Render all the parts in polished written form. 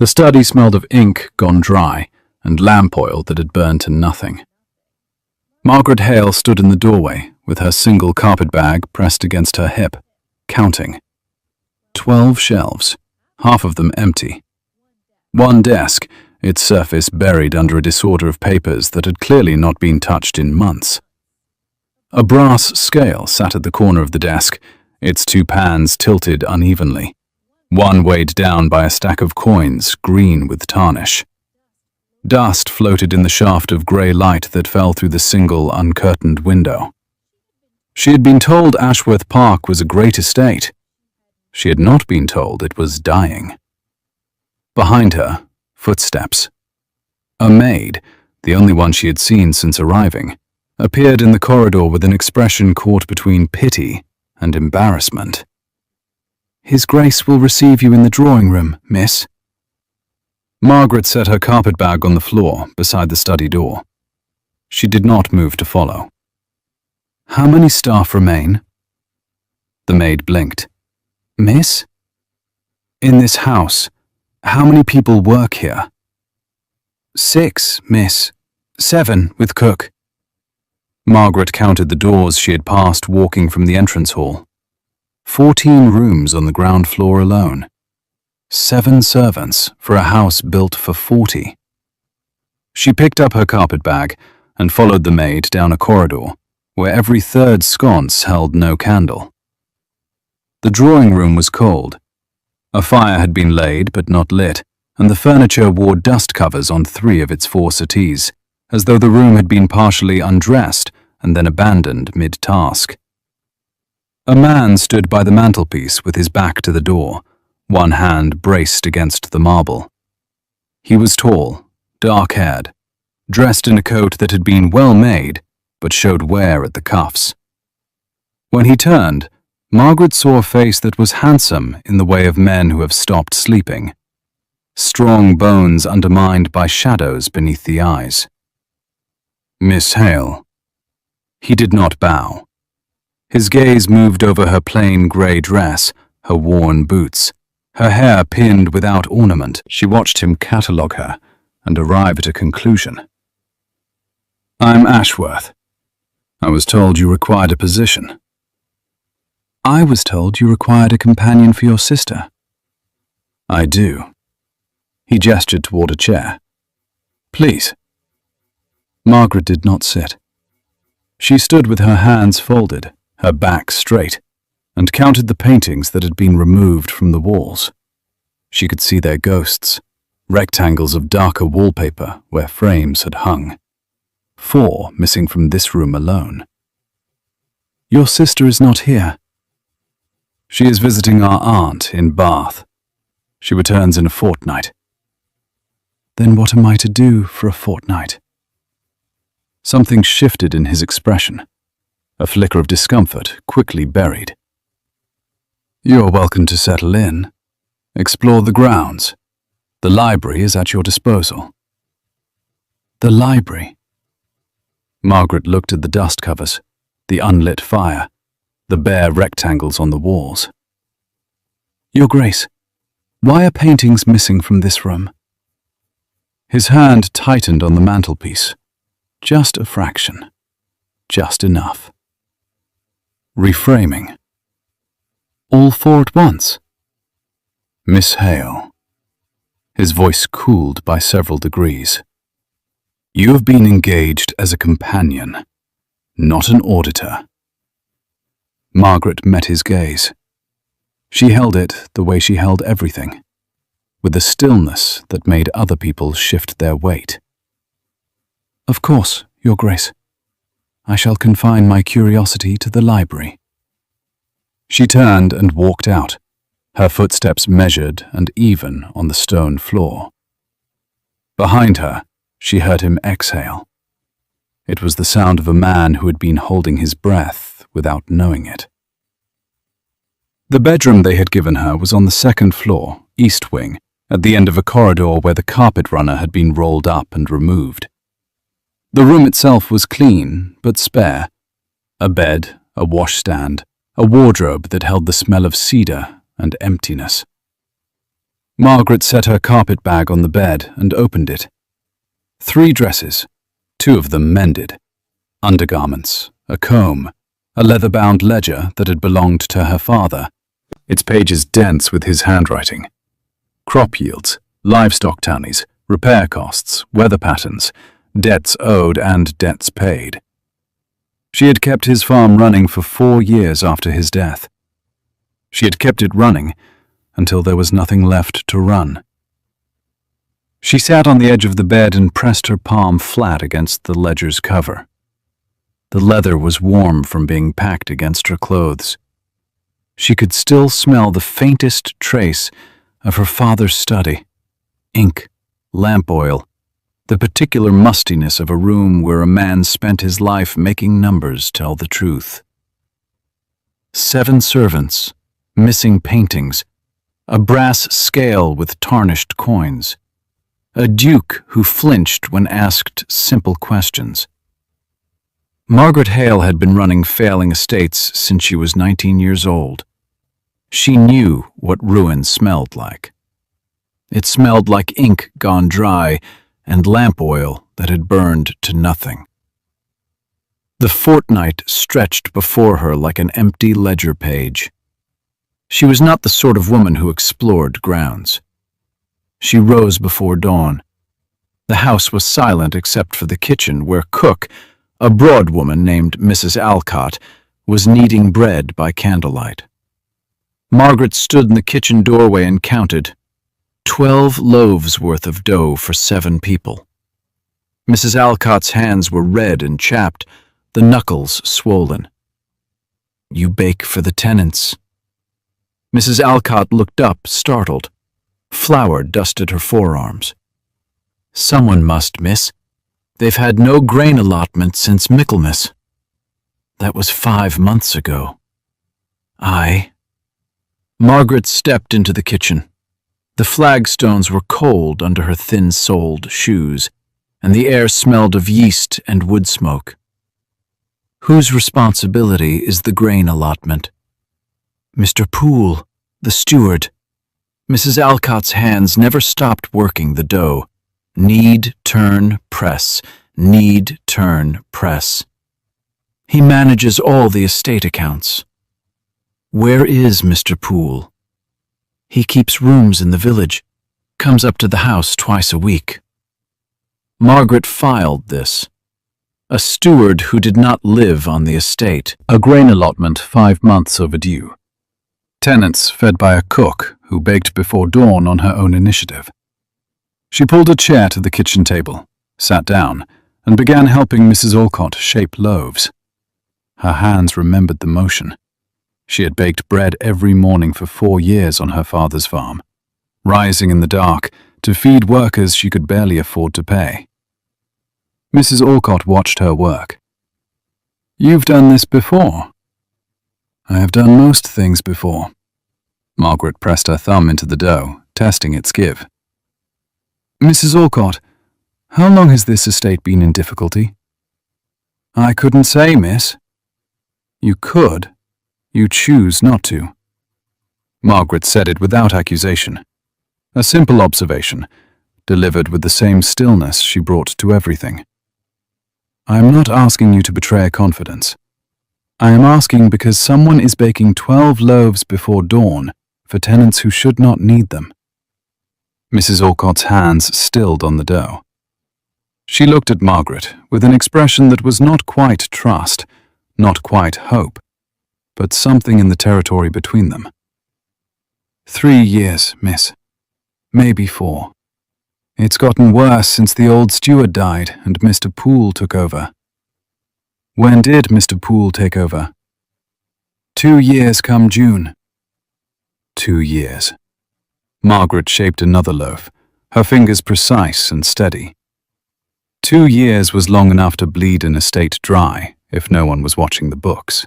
The study smelled of ink gone dry and lamp oil that had burned to nothing. Margaret Hale stood in the doorway with her single carpet bag pressed against her hip, counting. 12 shelves, half of them empty. One desk, its surface buried under a disorder of papers that had clearly not been touched in months. A brass scale sat at the corner of the desk, its two pans tilted unevenly, one weighed down by a stack of coins green with tarnish. Dust floated in the shaft of grey light that fell through the single uncurtained window. She had been told Ashworth Park was a great estate. She had not been told it was dying. Behind her, footsteps. A maid, the only one she had seen since arriving, appeared in the corridor with an expression caught between pity and embarrassment. "His Grace will receive you in the drawing room, miss." Margaret set her carpet bag on the floor beside the study door. She did not move to follow. "How many staff remain?" The maid blinked. "Miss? In this house, how many people work here?" "6, miss. 7 with cook." Margaret counted the doors she had passed walking from the entrance hall. 14 rooms on the ground floor alone. 7 servants for a house built for 40. She picked up her carpet bag and followed the maid down a corridor where every third sconce held no candle. The drawing room was cold. A fire had been laid but not lit, and the furniture wore dust covers on 3 of its 4 settees, as though the room had been partially undressed and then abandoned mid-task. A man stood by the mantelpiece with his back to the door, one hand braced against the marble. He was tall, dark-haired, dressed in a coat that had been well made but showed wear at the cuffs. When he turned, Margaret saw a face that was handsome in the way of men who have stopped sleeping. Strong bones undermined by shadows beneath the eyes. "Miss Hale." He did not bow. His gaze moved over her plain grey dress, her worn boots, her hair pinned without ornament. She watched him catalogue her and arrive at a conclusion. "I'm Ashworth. I was told you required a position." "I was told you required a companion for your sister." "I do." He gestured toward a chair. "Please." Margaret did not sit. She stood with her hands folded, her back straight, and counted the paintings that had been removed from the walls. She could see their ghosts, rectangles of darker wallpaper where frames had hung. 4 missing from this room alone. "Your sister is not here." "She is visiting our aunt in Bath. She returns in a fortnight." "Then what am I to do for a fortnight?" Something shifted in his expression. A flicker of discomfort quickly buried. "You're welcome to settle in. Explore the grounds. The library is at your disposal." "The library?" Margaret looked at the dust covers, the unlit fire, the bare rectangles on the walls. "Your Grace, why are paintings missing from this room?" His hand tightened on the mantelpiece. Just a fraction. Just enough. Reframing. "All 4 at once?" "Miss Hale." His voice cooled by several degrees. "You have been engaged as a companion, not an auditor." Margaret met his gaze. She held it the way she held everything, with a stillness that made other people shift their weight. "Of course, Your Grace. I shall confine my curiosity to the library." She turned and walked out, her footsteps measured and even on the stone floor. Behind her, she heard him exhale. It was the sound of a man who had been holding his breath without knowing it. The bedroom they had given her was on the 2nd floor, east wing, at the end of a corridor where the carpet runner had been rolled up and removed. The room itself was clean, but spare. A bed, a washstand, a wardrobe that held the smell of cedar and emptiness. Margaret set her carpet bag on the bed and opened it. 3 dresses, 2 of them mended. Undergarments, a comb, a leather-bound ledger that had belonged to her father, its pages dense with his handwriting. Crop yields, livestock tallies, repair costs, weather patterns, debts owed and debts paid. She had kept his farm running for 4 years after his death. She had kept it running until there was nothing left to run. She sat on the edge of the bed and pressed her palm flat against the ledger's cover. The leather was warm from being packed against her clothes. She could still smell the faintest trace of her father's study: ink, lamp oil, the particular mustiness of a room where a man spent his life making numbers tell the truth. 7 servants, missing paintings, a brass scale with tarnished coins, a duke who flinched when asked simple questions. Margaret Hale had been running failing estates since she was 19 years old. She knew what ruin smelled like. It smelled like ink gone dry and lamp oil that had burned to nothing. The fortnight stretched before her like an empty ledger page. She was not the sort of woman who explored grounds. She rose before dawn. The house was silent except for the kitchen, where cook, a broad woman named Mrs. Alcott, was kneading bread by candlelight. Margaret stood in the kitchen doorway and counted 12 loaves worth of dough for 7 people. Mrs. Alcott's hands were red and chapped, the knuckles swollen. "You bake for the tenants." Mrs. Alcott looked up, startled. Flour dusted her forearms. "Someone must, miss. They've had no grain allotment since Michaelmas. That was 5 months ago." "Aye." Margaret stepped into the kitchen. The flagstones were cold under her thin-soled shoes, and the air smelled of yeast and wood smoke. "Whose responsibility is the grain allotment?" "Mr. Poole, the steward." Mrs. Alcott's hands never stopped working the dough. Knead, turn, press. Knead, turn, press. "He manages all the estate accounts." "Where is Mr. Poole?" "He keeps rooms in the village. Comes up to the house twice a week." Margaret filed this. A steward who did not live on the estate. A grain allotment 5 months overdue. Tenants fed by a cook who baked before dawn on her own initiative. She pulled a chair to the kitchen table, sat down, and began helping Mrs. Alcott shape loaves. Her hands remembered the motion. She had baked bread every morning for 4 years on her father's farm, rising in the dark to feed workers she could barely afford to pay. Mrs. Alcott watched her work. "You've done this before." "I have done most things before." Margaret pressed her thumb into the dough, testing its give. "Mrs. Alcott, how long has this estate been in difficulty?" "I couldn't say, miss." "You could. You choose not to." Margaret said it without accusation. A simple observation, delivered with the same stillness she brought to everything. "I am not asking you to betray a confidence. I am asking because someone is baking 12 loaves before dawn for tenants who should not need them." Mrs. Alcott's hands stilled on the dough. She looked at Margaret with an expression that was not quite trust, not quite hope, but something in the territory between them. 3 years, miss. Maybe 4. It's gotten worse since the old steward died and Mr. Poole took over." "When did Mr. Poole take over?" 2 years come June." 2 years. Margaret shaped another loaf, her fingers precise and steady. 2 years was long enough to bleed an estate dry if no one was watching the books.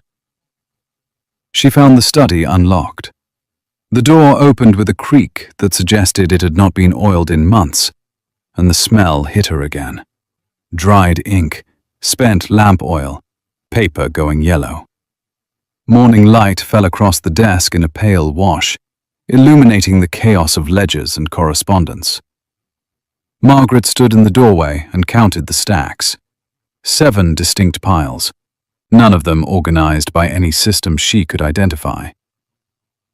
She found the study unlocked. The door opened with a creak that suggested it had not been oiled in months, and the smell hit her again. Dried ink, spent lamp oil, paper going yellow. Morning light fell across the desk in a pale wash, illuminating the chaos of ledgers and correspondence. Margaret stood in the doorway and counted the stacks. 7 distinct piles, none of them organized by any system she could identify.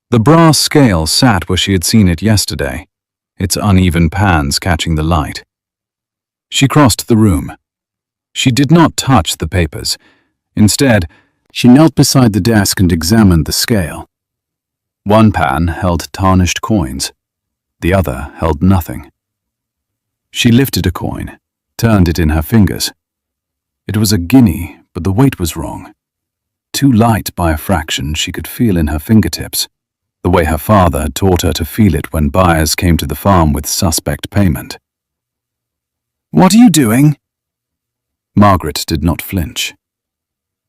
The brass scale sat where she had seen it yesterday, its uneven pans catching the light. She crossed the room. She did not touch the papers. Instead, she knelt beside the desk and examined the scale. One pan held tarnished coins. The other held nothing. She lifted a coin, turned it in her fingers. It was a guinea, but the weight was wrong. Too light by a fraction she could feel in her fingertips, the way her father had taught her to feel it when buyers came to the farm with suspect payment. "What are you doing?" Margaret did not flinch.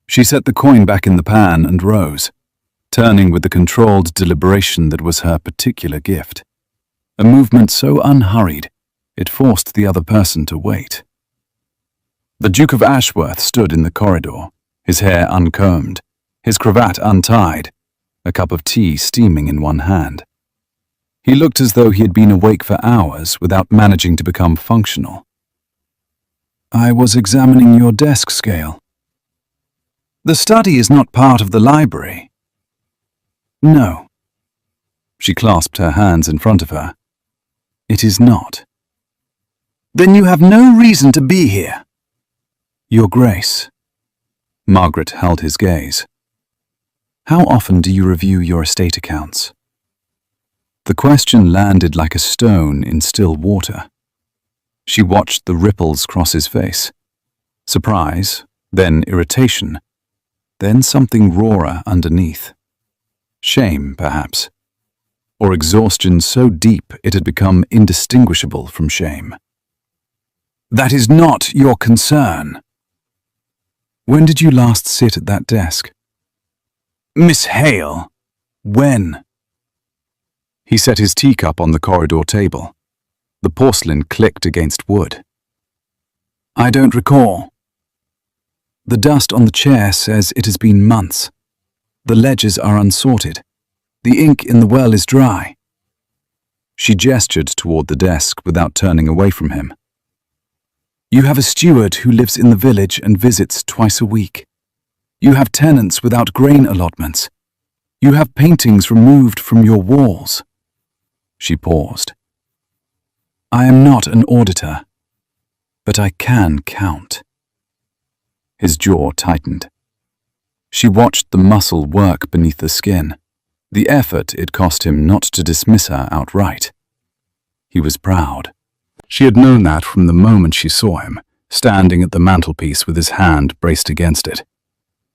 She set the coin back in the pan and rose, turning with the controlled deliberation that was her particular gift. A movement so unhurried, it forced the other person to wait. The Duke of Ashworth stood in the corridor, his hair uncombed, his cravat untied, a cup of tea steaming in one hand. He looked as though he had been awake for hours without managing to become functional. "I was examining your desk scale." "The study is not part of the library." "No." She clasped her hands in front of her. "It is not." "Then you have no reason to be here." "Your Grace." Margaret held his gaze. "How often do you review your estate accounts?" The question landed like a stone in still water. She watched the ripples cross his face. Surprise, then irritation, then something rawer underneath. Shame, perhaps. Or exhaustion so deep it had become indistinguishable from shame. "That is not your concern." "When did you last sit at that desk?" "Miss Hale, when?" He set his teacup on the corridor table. The porcelain clicked against wood. "I don't recall." "The dust on the chair says it has been months. The ledgers are unsorted. The ink in the well is dry." She gestured toward the desk without turning away from him. "You have a steward who lives in the village and visits twice a week. You have tenants without grain allotments. You have paintings removed from your walls." She paused. "I am not an auditor, but I can count." His jaw tightened. She watched the muscle work beneath the skin, the effort it cost him not to dismiss her outright. He was proud. She had known that from the moment she saw him, standing at the mantelpiece with his hand braced against it.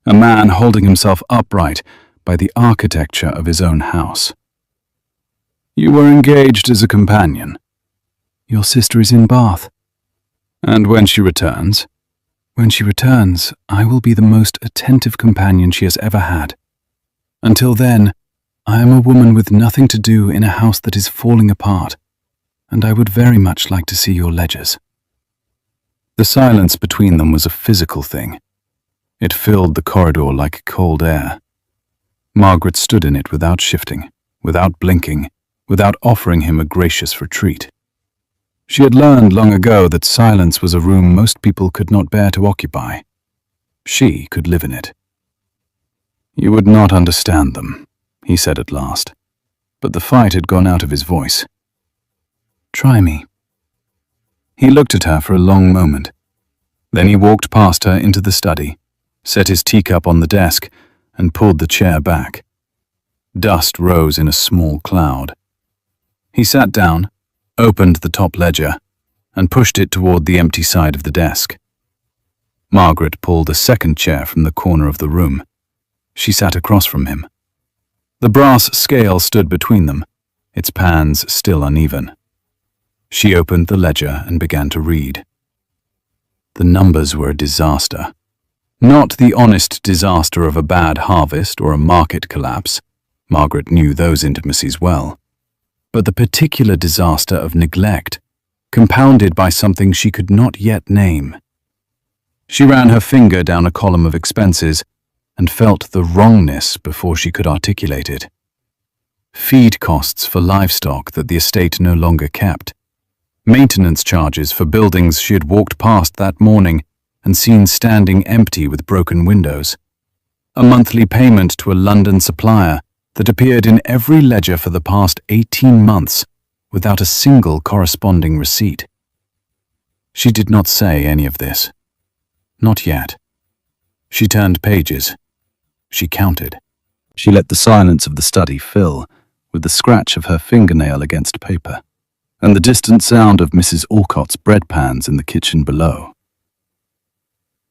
A man holding himself upright by the architecture of his own house. "You were engaged as a companion." "Your sister is in Bath." "And when she returns?" "When she returns, I will be the most attentive companion she has ever had. Until then, I am a woman with nothing to do in a house that is falling apart, and I would very much like to see your ledgers." The silence between them was a physical thing. It filled the corridor like cold air. Margaret stood in it without shifting, without blinking, without offering him a gracious retreat. She had learned long ago that silence was a room most people could not bear to occupy. She could live in it. "You would not understand them," he said at last, but the fight had gone out of his voice. "Try me." He looked at her for a long moment. Then he walked past her into the study, set his teacup on the desk, and pulled the chair back. Dust rose in a small cloud. He sat down, opened the top ledger, and pushed it toward the empty side of the desk. Margaret pulled a second chair from the corner of the room. She sat across from him. The brass scale stood between them, its pans still uneven. She opened the ledger and began to read. The numbers were a disaster. Not the honest disaster of a bad harvest or a market collapse. Margaret knew those intimacies well. But the particular disaster of neglect, compounded by something she could not yet name. She ran her finger down a column of expenses and felt the wrongness before she could articulate it. feed costs for livestock that the estate no longer kept, maintenance charges for buildings she had walked past that morning and seen standing empty with broken windows, a monthly payment to a London supplier that appeared in every ledger for the past 18 months without a single corresponding receipt. She did not say any of this. Not yet. She turned pages. She counted. She let the silence of the study fill with the scratch of her fingernail against paper and the distant sound of Mrs. Alcott's bread pans in the kitchen below.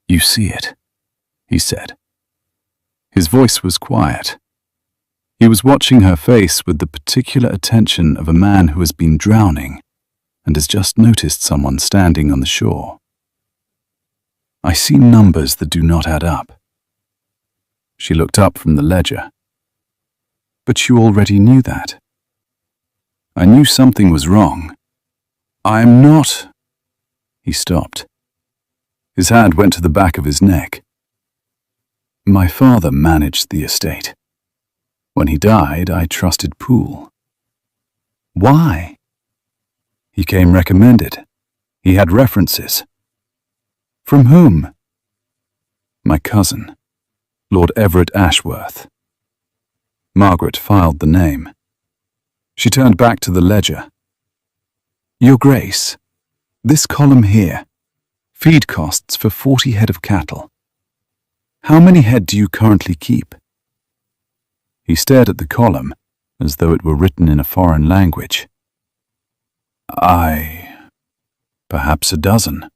"You see it," he said. His voice was quiet. He was watching her face with the particular attention of a man who has been drowning and has just noticed someone standing on the shore. "I see numbers that do not add up." She looked up from the ledger. "But you already knew that." "I knew something was wrong. I am not—" He stopped. His hand went to the back of his neck. "My father managed the estate. When he died, I trusted Poole." "Why?" "He came recommended. He had references." "From whom?" "My cousin, Lord Everett Ashworth." Margaret filed the name. She turned back to the ledger. "Your Grace, this column here, feed costs for 40 head of cattle. How many head do you currently keep?" He stared at the column as though it were written in a foreign language. Perhaps a dozen.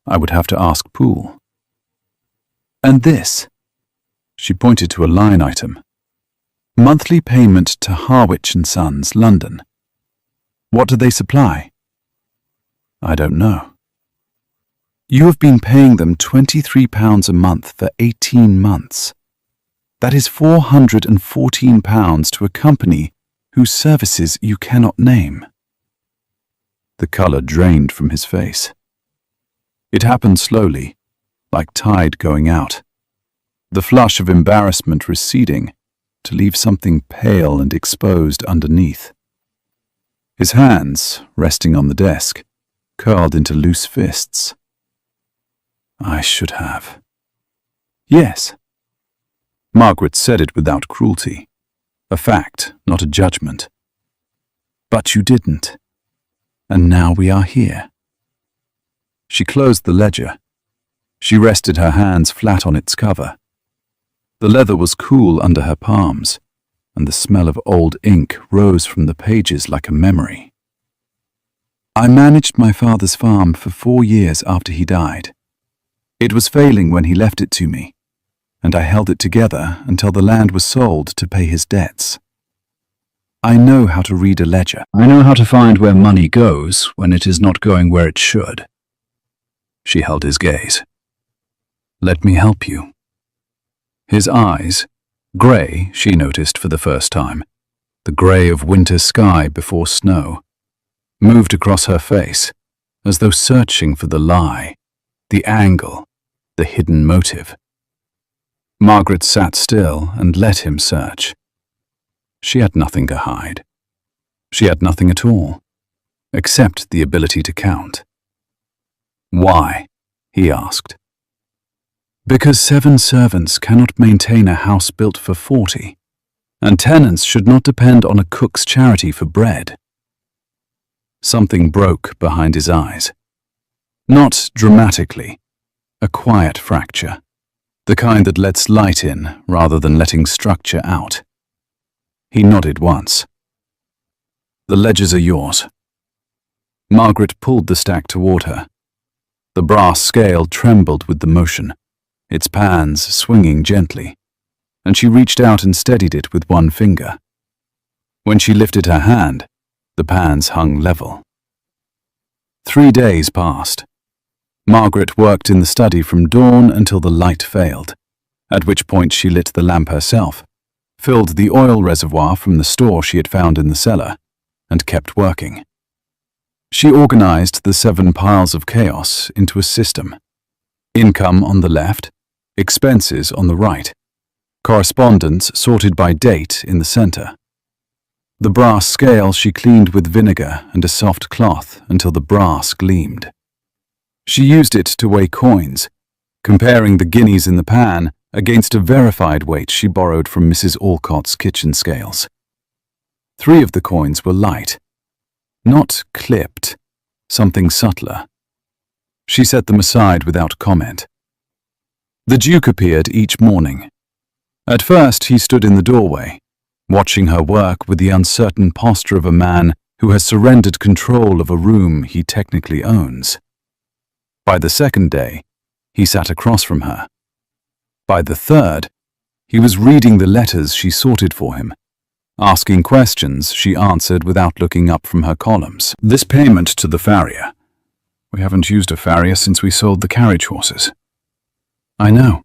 I would have to ask Poole." "And this?" She pointed to a line item. "Monthly payment to Harwich and Sons, London. What do they supply?" "I don't know." "You have been paying them £23 a month for 18 months. That is £414 to a company whose services you cannot name." The colour drained from his face. It happened slowly, like tide going out, the flush of embarrassment receding to leave something pale and exposed underneath. His hands, resting on the desk, curled into loose fists. "I should have." "Yes." Margaret said it without cruelty, a fact, not a judgment. "But you didn't. And now we are here." She closed the ledger. She rested her hands flat on its cover. The leather was cool under her palms, and the smell of old ink rose from the pages like a memory. "I managed my father's farm for 4 years after he died. It was failing when he left it to me, and I held it together until the land was sold to pay his debts. I know how to read a ledger. I know how to find where money goes when it is not going where it should." She held his gaze. "Let me help you." His eyes, grey, she noticed for the first time, the grey of winter sky before snow, moved across her face, as though searching for the lie, the angle, the hidden motive. Margaret sat still and let him search. She had nothing to hide. She had nothing at all, except the ability to count. "Why?" he asked. "Because 7 servants cannot maintain a house built for 40, and tenants should not depend on a cook's charity for bread." Something broke behind his eyes. Not dramatically, a quiet fracture, the kind that lets light in rather than letting structure out. He nodded once. "The ledgers are yours." Margaret pulled the stack toward her. The brass scale trembled with the motion, its pans swinging gently, and she reached out and steadied it with one finger. When she lifted her hand, the pans hung level. 3 days passed. Margaret worked in the study from dawn until the light failed, at which point she lit the lamp herself, filled the oil reservoir from the store she had found in the cellar, and kept working. She organized the 7 piles of chaos into a system. Income on the left, expenses on the right, correspondence sorted by date in the center. The brass scale she cleaned with vinegar and a soft cloth until the brass gleamed. She used it to weigh coins, comparing the guineas in the pan against a verified weight she borrowed from Mrs. Alcott's kitchen scales. 3 of the coins were light, not clipped, something subtler. She set them aside without comment. The Duke appeared each morning. At first he stood in the doorway, watching her work with the uncertain posture of a man who has surrendered control of a room he technically owns. By the second day, he sat across from her. By the third, he was reading the letters she sorted for him, asking questions she answered without looking up from her columns. This payment to the farrier. We haven't used a farrier since we sold the carriage horses. I know.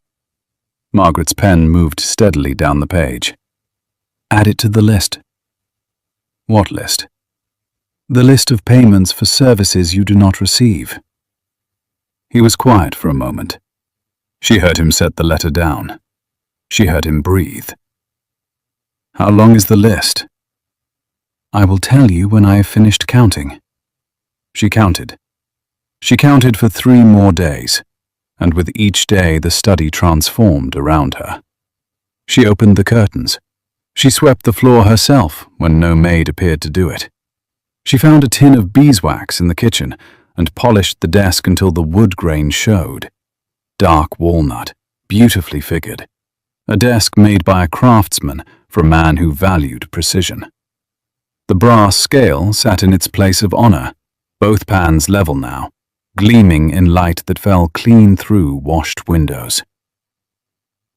Margaret's pen moved steadily down the page. Add it to the list. What list? The list of payments for services you do not receive. He was quiet for a moment. She heard him set the letter down. She heard him breathe. How long is the list? I will tell you when I have finished counting. She counted. She counted for 3 more days, and with each day the study transformed around her. She opened the curtains. She swept the floor herself when no maid appeared to do it. She found a tin of beeswax in the kitchen and polished the desk until the wood grain showed. Dark walnut, beautifully figured. A desk made by a craftsman for a man who valued precision. The brass scale sat in its place of honor, both pans level now, gleaming in light that fell clean through washed windows.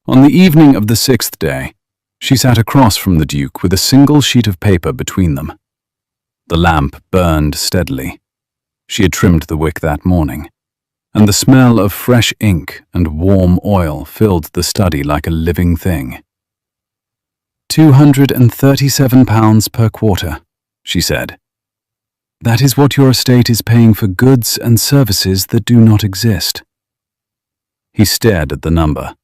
On the evening of the 6th day, she sat across from the Duke with a single sheet of paper between them. The lamp burned steadily. She had trimmed the wick that morning, and the smell of fresh ink and warm oil filled the study like a living thing. £237 per quarter, she said. That is what your estate is paying for goods and services that do not exist. He stared at the number.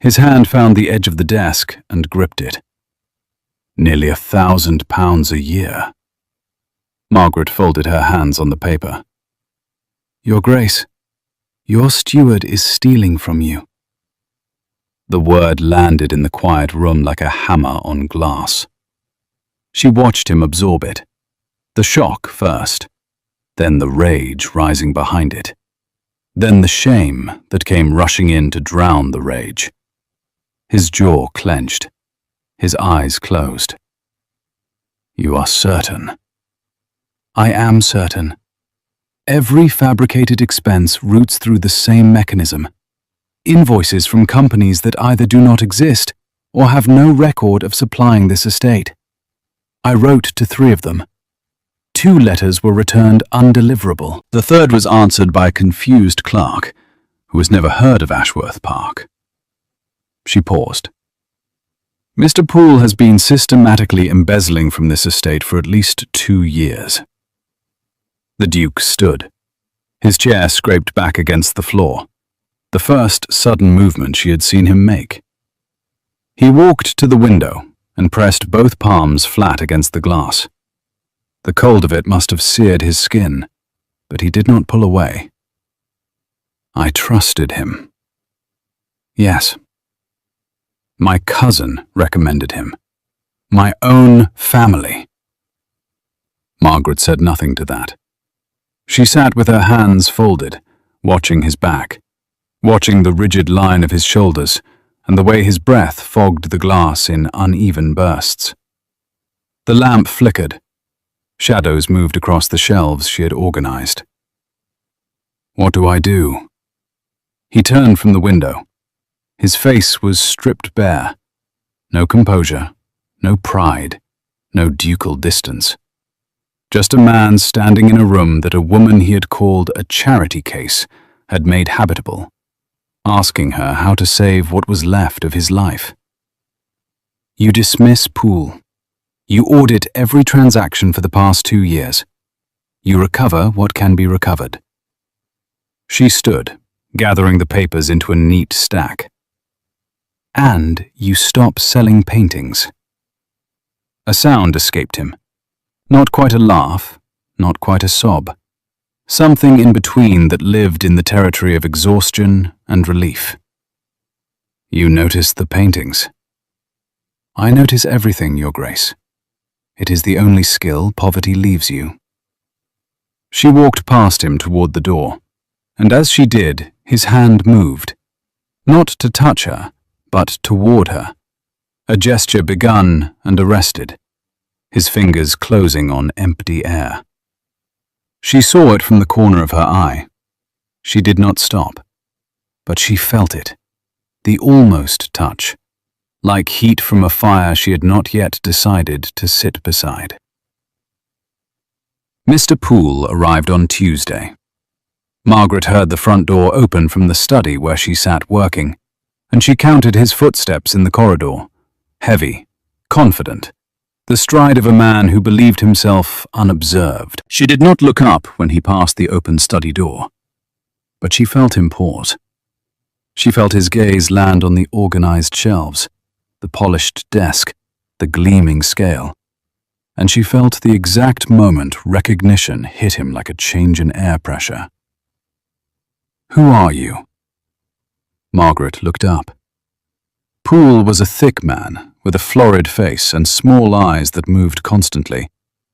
His hand found the edge of the desk and gripped it. Nearly £1,000 a year. Margaret folded her hands on the paper. Your Grace, your steward is stealing from you. The word landed in the quiet room like a hammer on glass. She watched him absorb it. The shock first, then the rage rising behind it, then the shame that came rushing in to drown the rage. His jaw clenched, his eyes closed. You are certain? I am certain. Every fabricated expense routes through the same mechanism. Invoices from companies that either do not exist or have no record of supplying this estate. I wrote to 3 of them. 2 letters were returned undeliverable. The third was answered by a confused clerk who has never heard of Ashworth Park. She paused. Mr. Poole has been systematically embezzling from this estate for at least 2 years. The Duke stood. His chair scraped back against the floor, the first sudden movement she had seen him make. He walked to the window and pressed both palms flat against the glass. The cold of it must have seared his skin, but he did not pull away. I trusted him. Yes. My cousin recommended him. My own family. Margaret said nothing to that. She sat with her hands folded, watching his back, watching the rigid line of his shoulders and the way his breath fogged the glass in uneven bursts. The lamp flickered. Shadows moved across the shelves she had organized. What do I do? He turned from the window. His face was stripped bare. No composure, no pride, no ducal distance. Just a man standing in a room that a woman he had called a charity case had made habitable, asking her how to save what was left of his life. You dismiss Poole. You audit every transaction for the past 2 years. You recover what can be recovered. She stood, gathering the papers into a neat stack. And you stop selling paintings. A sound escaped him. Not quite a laugh, not quite a sob. Something in between that lived in the territory of exhaustion and relief. You noticed the paintings. I notice everything, Your Grace. It is the only skill poverty leaves you. She walked past him toward the door, and as she did, his hand moved. Not to touch her, but toward her. A gesture begun and arrested, his fingers closing on empty air. She saw it from the corner of her eye. She did not stop, but she felt it, the almost touch, like heat from a fire she had not yet decided to sit beside. Mr. Poole arrived on Tuesday. Margaret heard the front door open from the study where she sat working, and she counted his footsteps in the corridor, heavy, confident, the stride of a man who believed himself unobserved. She did not look up when he passed the open study door, but she felt him pause. She felt his gaze land on the organized shelves, the polished desk, the gleaming scale, and she felt the exact moment recognition hit him like a change in air pressure. "Who are you?" Margaret looked up. Poole was a thick man with a florid face and small eyes that moved constantly,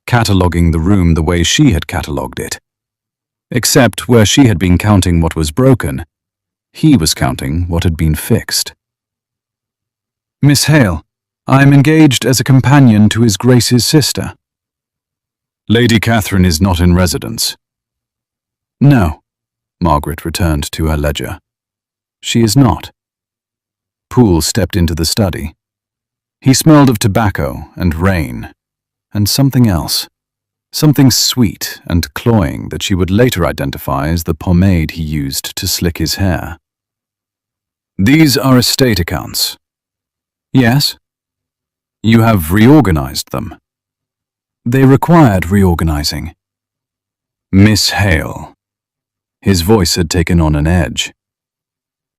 cataloguing the room the way she had catalogued it. Except where she had been counting what was broken, he was counting what had been fixed. "Miss Hale, I am engaged as a companion to His Grace's sister." "Lady Catherine is not in residence." "No," Margaret returned to her ledger. "She is not." Poole stepped into the study. He smelled of tobacco and rain, and something else, something sweet and cloying that she would later identify as the pomade he used to slick his hair. "These are estate accounts." "Yes." "You have reorganized them." "They required reorganizing." "Miss Hale." His voice had taken on an edge.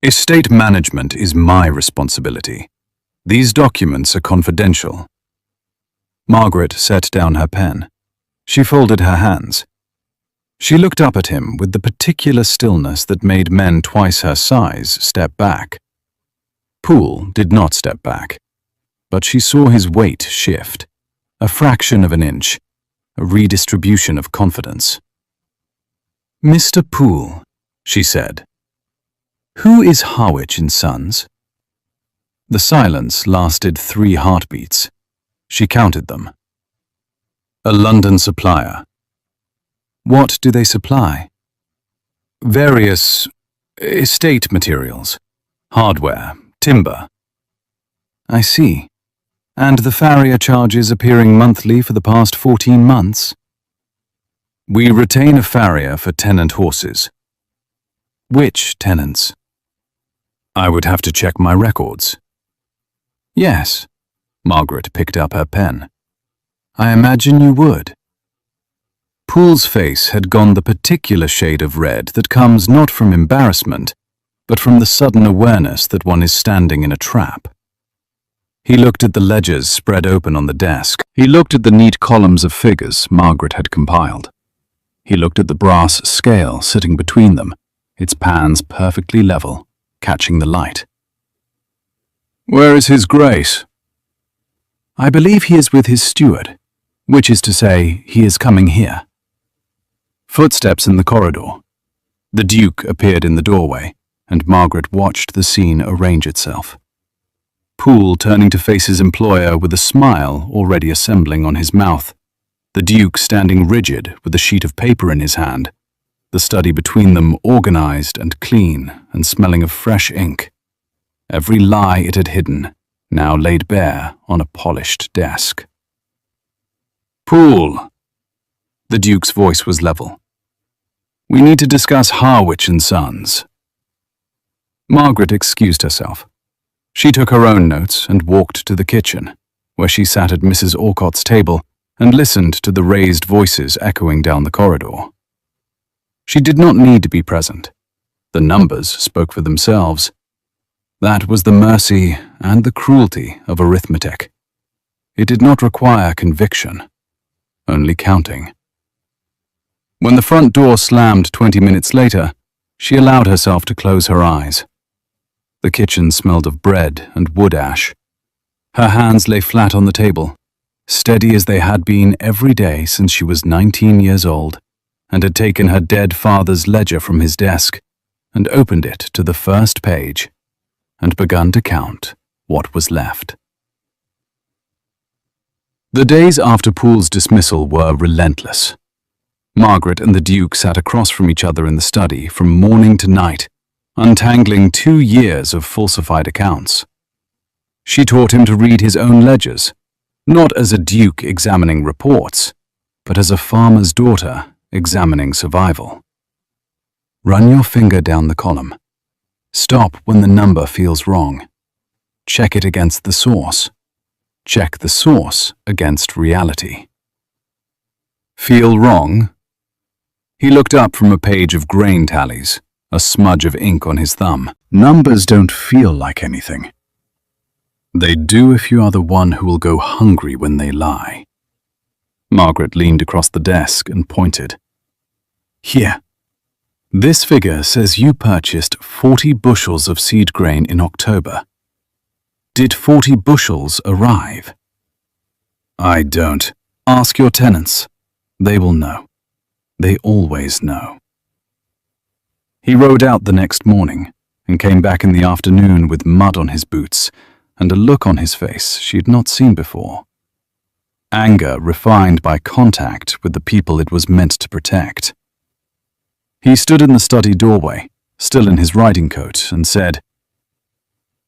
"Estate management is my responsibility. These documents are confidential." Margaret set down her pen. She folded her hands. She looked up at him with the particular stillness that made men twice her size step back. Poole did not step back, but she saw his weight shift, a fraction of an inch, a redistribution of confidence. "Mr. Poole," she said, "who is Harwich and Sons?" The silence lasted 3 heartbeats. She counted them. "A London supplier." "What do they supply?" "Various estate materials, hardware, timber." "I see. And the farrier charges appearing monthly for the past 14 months?" "We retain a farrier for tenant horses." "Which tenants?" "I would have to check my records." "Yes." Margaret picked up her pen. "I imagine you would." Poole's face had gone the particular shade of red that comes not from embarrassment, but from the sudden awareness that one is standing in a trap. He looked at the ledgers spread open on the desk. He looked at the neat columns of figures Margaret had compiled. He looked at the brass scale sitting between them, its pans perfectly level, catching the light. "Where is His Grace?" "I believe he is with his steward, which is to say, he is coming here." Footsteps in the corridor. The Duke appeared in the doorway, and Margaret watched the scene arrange itself. Poole turning to face his employer with a smile already assembling on his mouth, the Duke standing rigid with a sheet of paper in his hand, the study between them organized and clean and smelling of fresh ink. Every lie it had hidden, now laid bare on a polished desk. "Poole." The Duke's voice was level. "We need to discuss Harwich and Sons." Margaret excused herself. She took her own notes and walked to the kitchen, where she sat at Mrs. Orcott's table and listened to the raised voices echoing down the corridor. She did not need to be present. The numbers spoke for themselves. That was the mercy and the cruelty of arithmetic. It did not require conviction, only counting. When the front door slammed 20 minutes later, she allowed herself to close her eyes. The kitchen smelled of bread and wood ash. Her hands lay flat on the table, steady as they had been every day since she was 19 years old, and had taken her dead father's ledger from his desk and opened it to the first page and begun to count what was left. The days after Poole's dismissal were relentless. Margaret and the Duke sat across from each other in the study from morning to night, untangling 2 years of falsified accounts. She taught him to read his own ledgers, not as a duke examining reports, but as a farmer's daughter examining survival. Run your finger down the column. Stop when the number feels wrong. Check it against the source. Check the source against reality. Feel wrong? He looked up from a page of grain tallies, a smudge of ink on his thumb. Numbers don't feel like anything. They do if you are the one who will go hungry when they lie. Margaret leaned across the desk and pointed. Here. This figure says you purchased 40 bushels of seed grain in October. Did 40 bushels arrive? I don't. Ask your tenants. They will know. They always know. He rode out the next morning and came back in the afternoon with mud on his boots and a look on his face she had not seen before. Anger refined by contact with the people it was meant to protect. He stood in the study doorway, still in his riding coat, and said,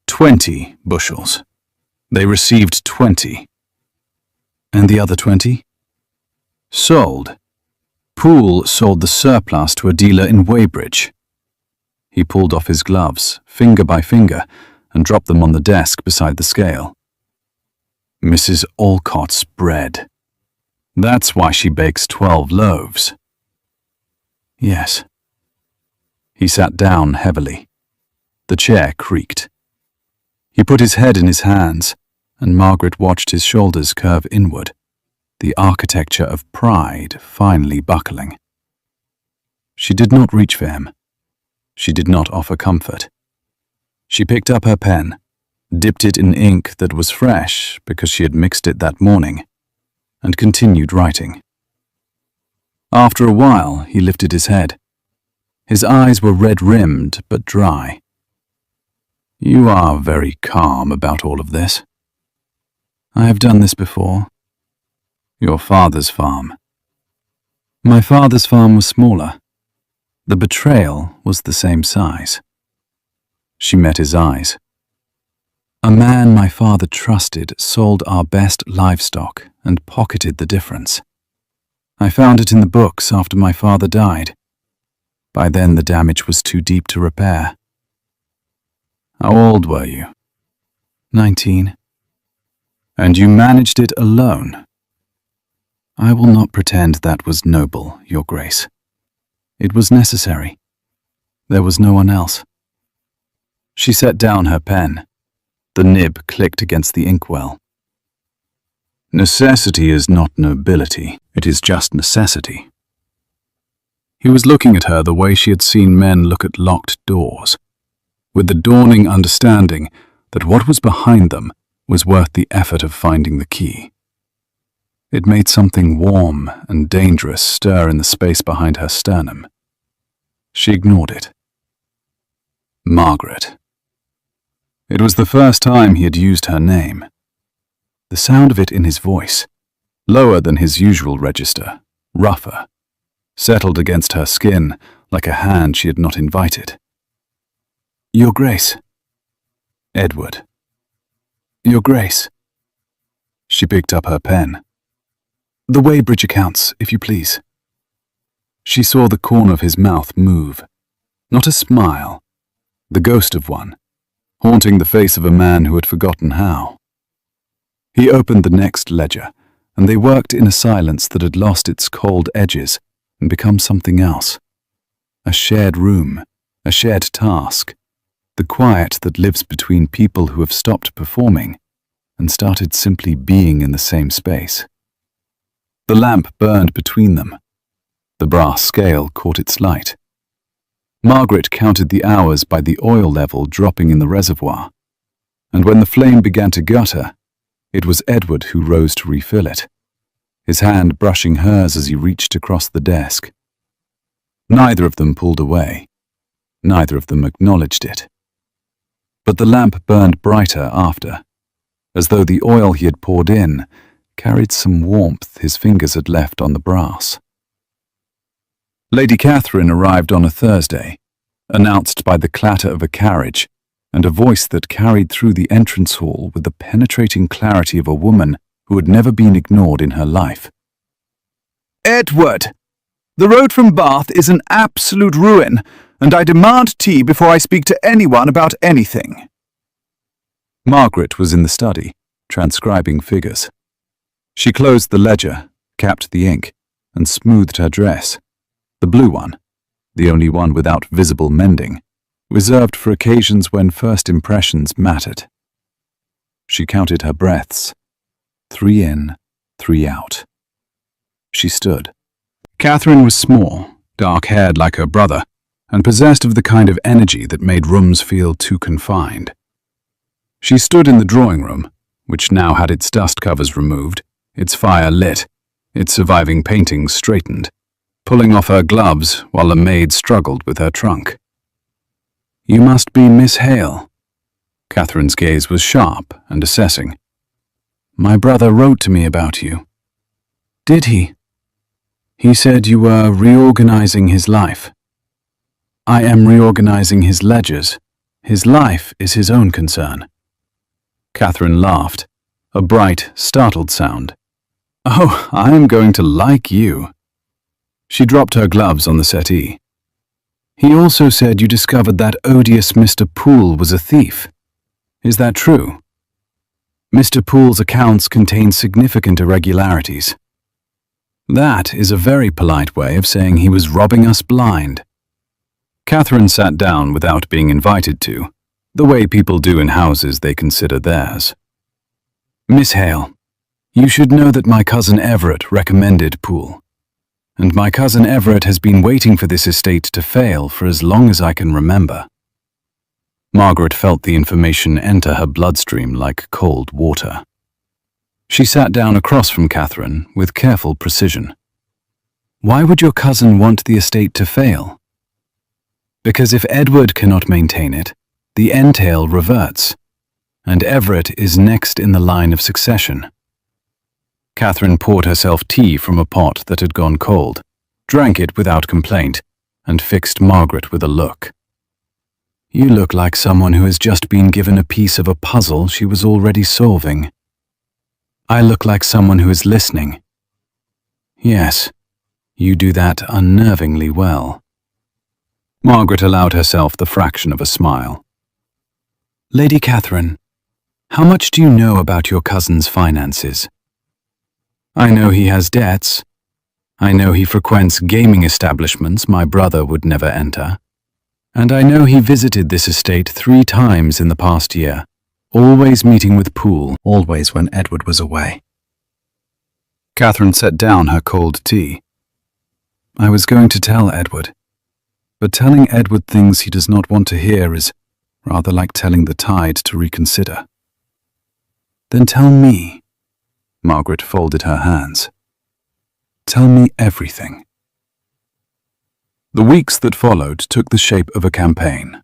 20 bushels. They received 20. And the other 20? Sold. Poole sold the surplus to a dealer in Weybridge. He pulled off his gloves, finger by finger, and dropped them on the desk beside the scale. Mrs. Alcott's bread. That's why she bakes 12 loaves. Yes. He sat down heavily. The chair creaked. He put his head in his hands, and Margaret watched his shoulders curve inward, the architecture of pride finally buckling. She did not reach for him. She did not offer comfort. She picked up her pen, dipped it in ink that was fresh because she had mixed it that morning, and continued writing. After a while, he lifted his head. His eyes were red-rimmed but dry. You are very calm about all of this. I have done this before. Your father's farm. My father's farm was smaller. The betrayal was the same size. She met his eyes. A man my father trusted sold our best livestock and pocketed the difference. I found it in the books after my father died. By then the damage was too deep to repair. How old were you? 19. And you managed it alone? I will not pretend that was noble, Your Grace. It was necessary. There was no one else. She set down her pen. The nib clicked against the inkwell. Necessity is not nobility, it is just necessity. He was looking at her the way she had seen men look at locked doors, with the dawning understanding that what was behind them was worth the effort of finding the key. It made something warm and dangerous stir in the space behind her sternum. She ignored it. Margaret. It was the first time he had used her name. The sound of it in his voice, lower than his usual register, rougher, settled against her skin like a hand she had not invited. Your Grace. Edward. Your Grace. She picked up her pen. The Weybridge accounts, if you please. She saw the corner of his mouth move. Not a smile, the ghost of one, haunting the face of a man who had forgotten how. He opened the next ledger, and they worked in a silence that had lost its cold edges and become something else. A shared room, a shared task, the quiet that lives between people who have stopped performing and started simply being in the same space. The lamp burned between them. The brass scale caught its light. Margaret counted the hours by the oil level dropping in the reservoir, and when the flame began to gutter, it was Edward who rose to refill it, his hand brushing hers as he reached across the desk. Neither of them pulled away. Neither of them acknowledged it. But the lamp burned brighter after, as though the oil he had poured in carried some warmth his fingers had left on the brass. Lady Catherine arrived on a Thursday, announced by the clatter of a carriage and a voice that carried through the entrance hall with the penetrating clarity of a woman who had never been ignored in her life. "Edward! The road from Bath is an absolute ruin, and I demand tea before I speak to anyone about anything." Margaret was in the study, transcribing figures. She closed the ledger, capped the ink, and smoothed her dress. The blue one, the only one without visible mending, reserved for occasions when first impressions mattered. She counted her breaths. 3 in, 3 out. She stood. Catherine was small, dark-haired like her brother, and possessed of the kind of energy that made rooms feel too confined. She stood in the drawing room, which now had its dust covers removed, its fire lit, its surviving paintings straightened, pulling off her gloves while the maid struggled with her trunk. "You must be Miss Hale." Catherine's gaze was sharp and assessing. "My brother wrote to me about you." "Did he?" "He said you were reorganizing his life." "I am reorganizing his ledgers. His life is his own concern." Catherine laughed, a bright, startled sound. "Oh, I am going to like you." She dropped her gloves on the settee. "He also said you discovered that odious Mr. Poole was a thief. Is that true?" "Mr. Poole's accounts contain significant irregularities." "That is a very polite way of saying he was robbing us blind." Catherine sat down without being invited to, the way people do in houses they consider theirs. "Miss Hale, you should know that my cousin Everett recommended Poole. And my cousin Everett has been waiting for this estate to fail for as long as I can remember." Margaret felt the information enter her bloodstream like cold water. She sat down across from Catherine with careful precision. "Why would your cousin want the estate to fail?" "Because if Edward cannot maintain it, the entail reverts, and Everett is next in the line of succession." Catherine poured herself tea from a pot that had gone cold, drank it without complaint, and fixed Margaret with a look. "You look like someone who has just been given a piece of a puzzle she was already solving." "I look like someone who is listening." "Yes, you do that unnervingly well." Margaret allowed herself the fraction of a smile. "Lady Catherine, how much do you know about your cousin's finances?" "I know he has debts. I know he frequents gaming establishments my brother would never enter. And I know he visited this estate 3 times in the past year, always meeting with Poole, always when Edward was away." Catherine set down her cold tea. "I was going to tell Edward, but telling Edward things he does not want to hear is rather like telling the tide to reconsider." "Then tell me." Margaret folded her hands. "Tell me everything." The weeks that followed took the shape of a campaign.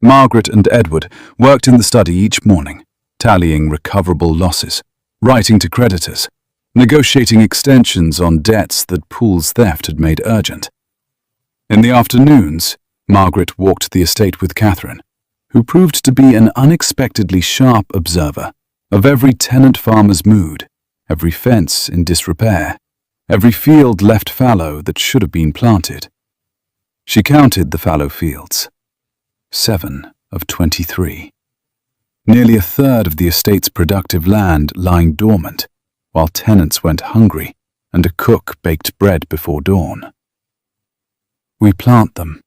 Margaret and Edward worked in the study each morning, tallying recoverable losses, writing to creditors, negotiating extensions on debts that Poole's theft had made urgent. In the afternoons, Margaret walked the estate with Catherine, who proved to be an unexpectedly sharp observer of every tenant farmer's mood, every fence in disrepair, every field left fallow that should have been planted. She counted the fallow fields. 7 of 23. Nearly a third of the estate's productive land lying dormant, while tenants went hungry and a cook baked bread before dawn. "We plant them,"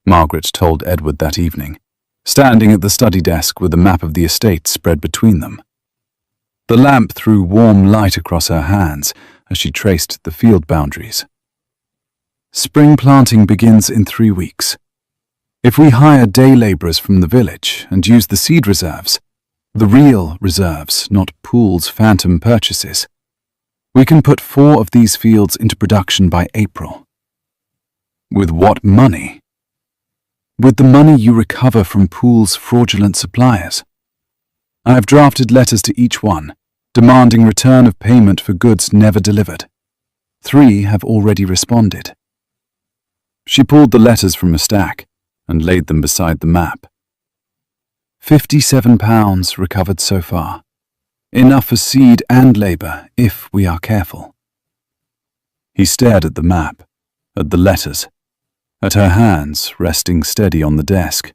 Margaret told Edward that evening, standing at the study desk with a map of the estate spread between them. The lamp threw warm light across her hands as she traced the field boundaries. Spring planting begins in 3 weeks. If we hire day laborers from the village and use the seed reserves, the real reserves, not Pool's phantom purchases, we can put 4 of these fields into production by April. With what money? With the money you recover from Pool's fraudulent suppliers. I have drafted letters to each one, demanding return of payment for goods never delivered. 3 have already responded. She pulled the letters from a stack and laid them beside the map. £57 recovered so far. Enough for seed and labour, if we are careful. He stared at the map, at the letters, at her hands resting steady on the desk.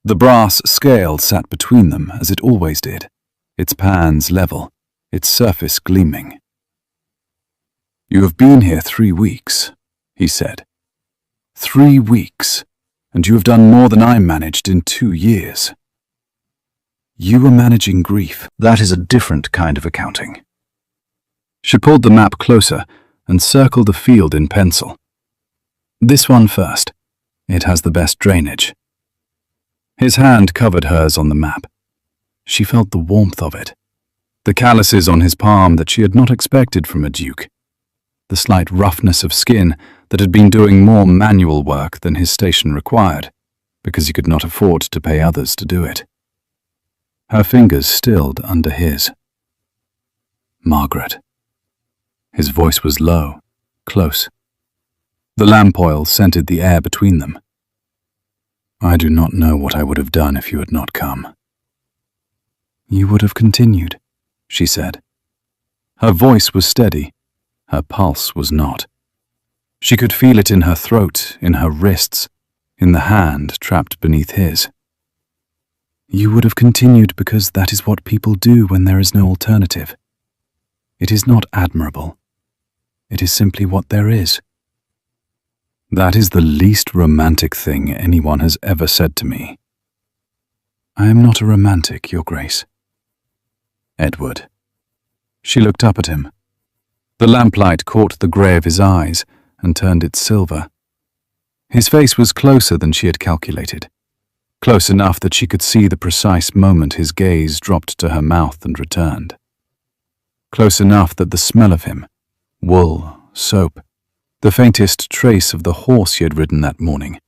The brass scale sat between them as it always did, its pans level, its surface gleaming. "You have been here 3 weeks," he said. 3 weeks, and you have done more than I managed in 2 years. You are managing grief. That is a different kind of accounting. She pulled the map closer and circled a field in pencil. This one first. It has the best drainage. His hand covered hers on the map. She felt the warmth of it, the calluses on his palm that she had not expected from a duke, the slight roughness of skin that had been doing more manual work than his station required, because he could not afford to pay others to do it. Her fingers stilled under his. "Margaret." His voice was low, close. The lamp oil scented the air between them. "I do not know what I would have done if you had not come." "You would have continued," she said. Her voice was steady. Her pulse was not. She could feel it in her throat, in her wrists, in the hand trapped beneath his. "You would have continued because that is what people do when there is no alternative. It is not admirable. It is simply what there is." "That is the least romantic thing anyone has ever said to me." "I am not a romantic, Your Grace." "Edward." She looked up at him. The lamplight caught the grey of his eyes and turned it silver. His face was closer than she had calculated, close enough that she could see the precise moment his gaze dropped to her mouth and returned. Close enough that the smell of him, wool, soap, the faintest trace of the horse he had ridden that morning,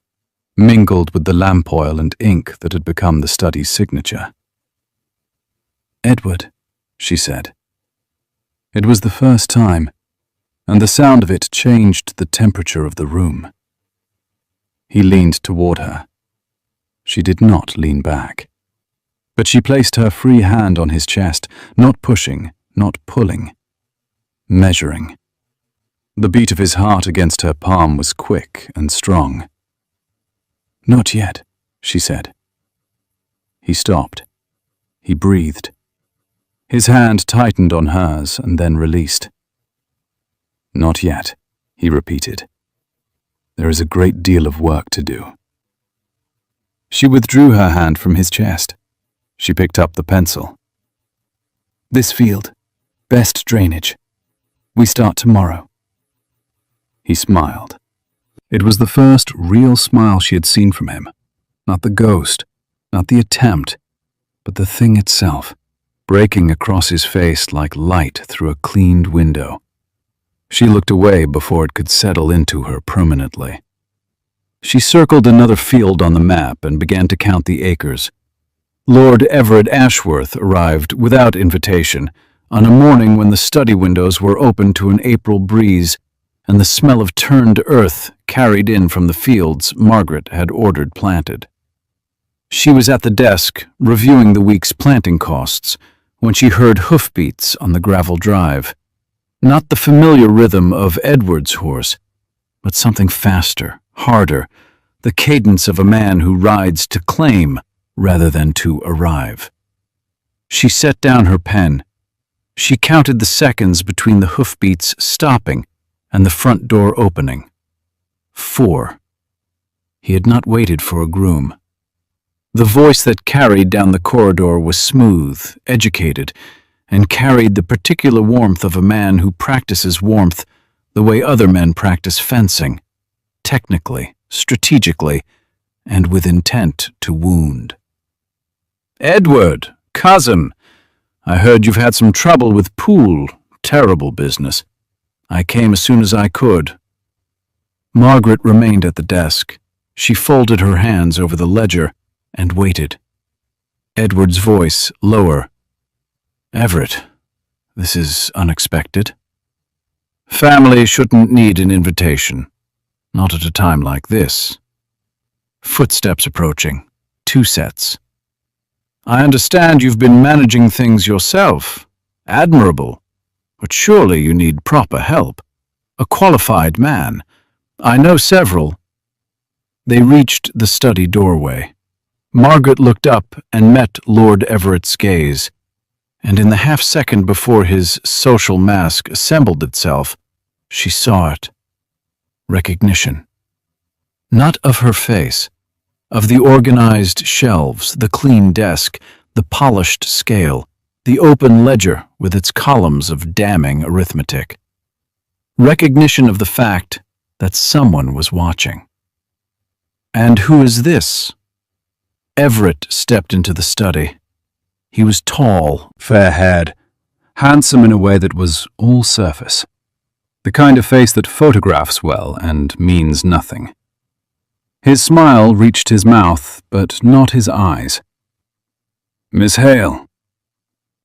mingled with the lamp oil and ink that had become the study's signature. "Edward," she said. It was the first time, and the sound of it changed the temperature of the room. He leaned toward her. She did not lean back, but she placed her free hand on his chest, not pushing, not pulling, measuring. The beat of his heart against her palm was quick and strong. "Not yet," she said. He stopped. He breathed. His hand tightened on hers and then released. "Not yet," he repeated. "There is a great deal of work to do." She withdrew her hand from his chest. She picked up the pencil. "This field. Best drainage. We start tomorrow." He smiled. It was the first real smile she had seen from him. Not the ghost, not the attempt, but the thing itself, breaking across his face like light through a cleaned window. She looked away before it could settle into her permanently. She circled another field on the map and began to count the acres. Lord Everett Ashworth arrived without invitation on a morning when the study windows were open to an April breeze and the smell of turned earth carried in from the fields Margaret had ordered planted. She was at the desk reviewing the week's planting costs when she heard hoofbeats on the gravel drive. Not the familiar rhythm of Edward's horse, but something faster, harder, the cadence of a man who rides to claim rather than to arrive. She set down her pen. She counted the seconds between the hoofbeats stopping and the front door opening. 4. He had not waited for a groom. The voice that carried down the corridor was smooth, educated, and carried the particular warmth of a man who practices warmth the way other men practice fencing, technically, strategically, and with intent to wound. "Edward, cousin, I heard you've had some trouble with Poole. Terrible business. I came as soon as I could." Margaret remained at the desk. She folded her hands over the ledger and waited. Edward's voice lower. "Everett, this is unexpected. Family shouldn't need an invitation. Not at a time like this." Footsteps approaching. 2 sets. "I understand you've been managing things yourself. Admirable. But surely you need proper help. A qualified man. I know several." They reached the study doorway. Margaret looked up and met Lord Everett's gaze, and in the half-second before his social mask assembled itself, she saw it. Recognition. Not of her face, of the organized shelves, the clean desk, the polished scale, the open ledger with its columns of damning arithmetic. Recognition of the fact that someone was watching. "And who is this?" Everett stepped into the study. He was tall, fair-haired, handsome in a way that was all surface. The kind of face that photographs well and means nothing. His smile reached his mouth, but not his eyes. "Miss Hale."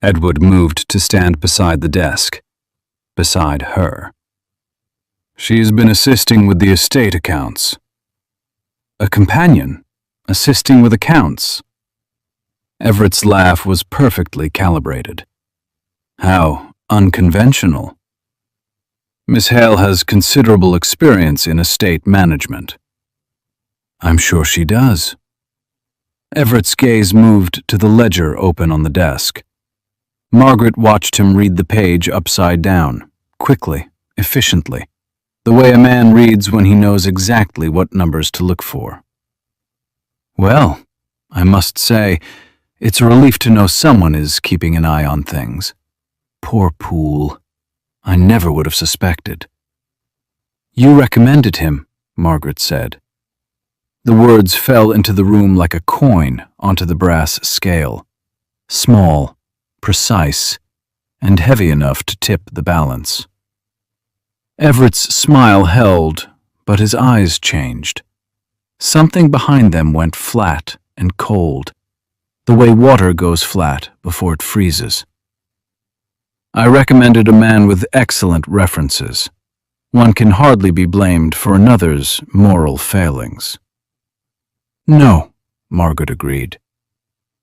Edward moved to stand beside the desk, beside her. "She's been assisting with the estate accounts." A companion, assisting with accounts. Everett's laugh was perfectly calibrated. How unconventional. "Miss Hale has considerable experience in estate management." "I'm sure she does." Everett's gaze moved to the ledger open on the desk. Margaret watched him read the page upside down, quickly, efficiently, the way a man reads when he knows exactly what numbers to look for. "Well, I must say, it's a relief to know someone is keeping an eye on things. Poor Poole. I never would have suspected." "You recommended him," Margaret said. The words fell into the room like a coin onto the brass scale. Small, precise, and heavy enough to tip the balance. Everett's smile held, but his eyes changed. Something behind them went flat and cold, the way water goes flat before it freezes. "I recommended a man with excellent references. One can hardly be blamed for another's moral failings." "No," Margaret agreed.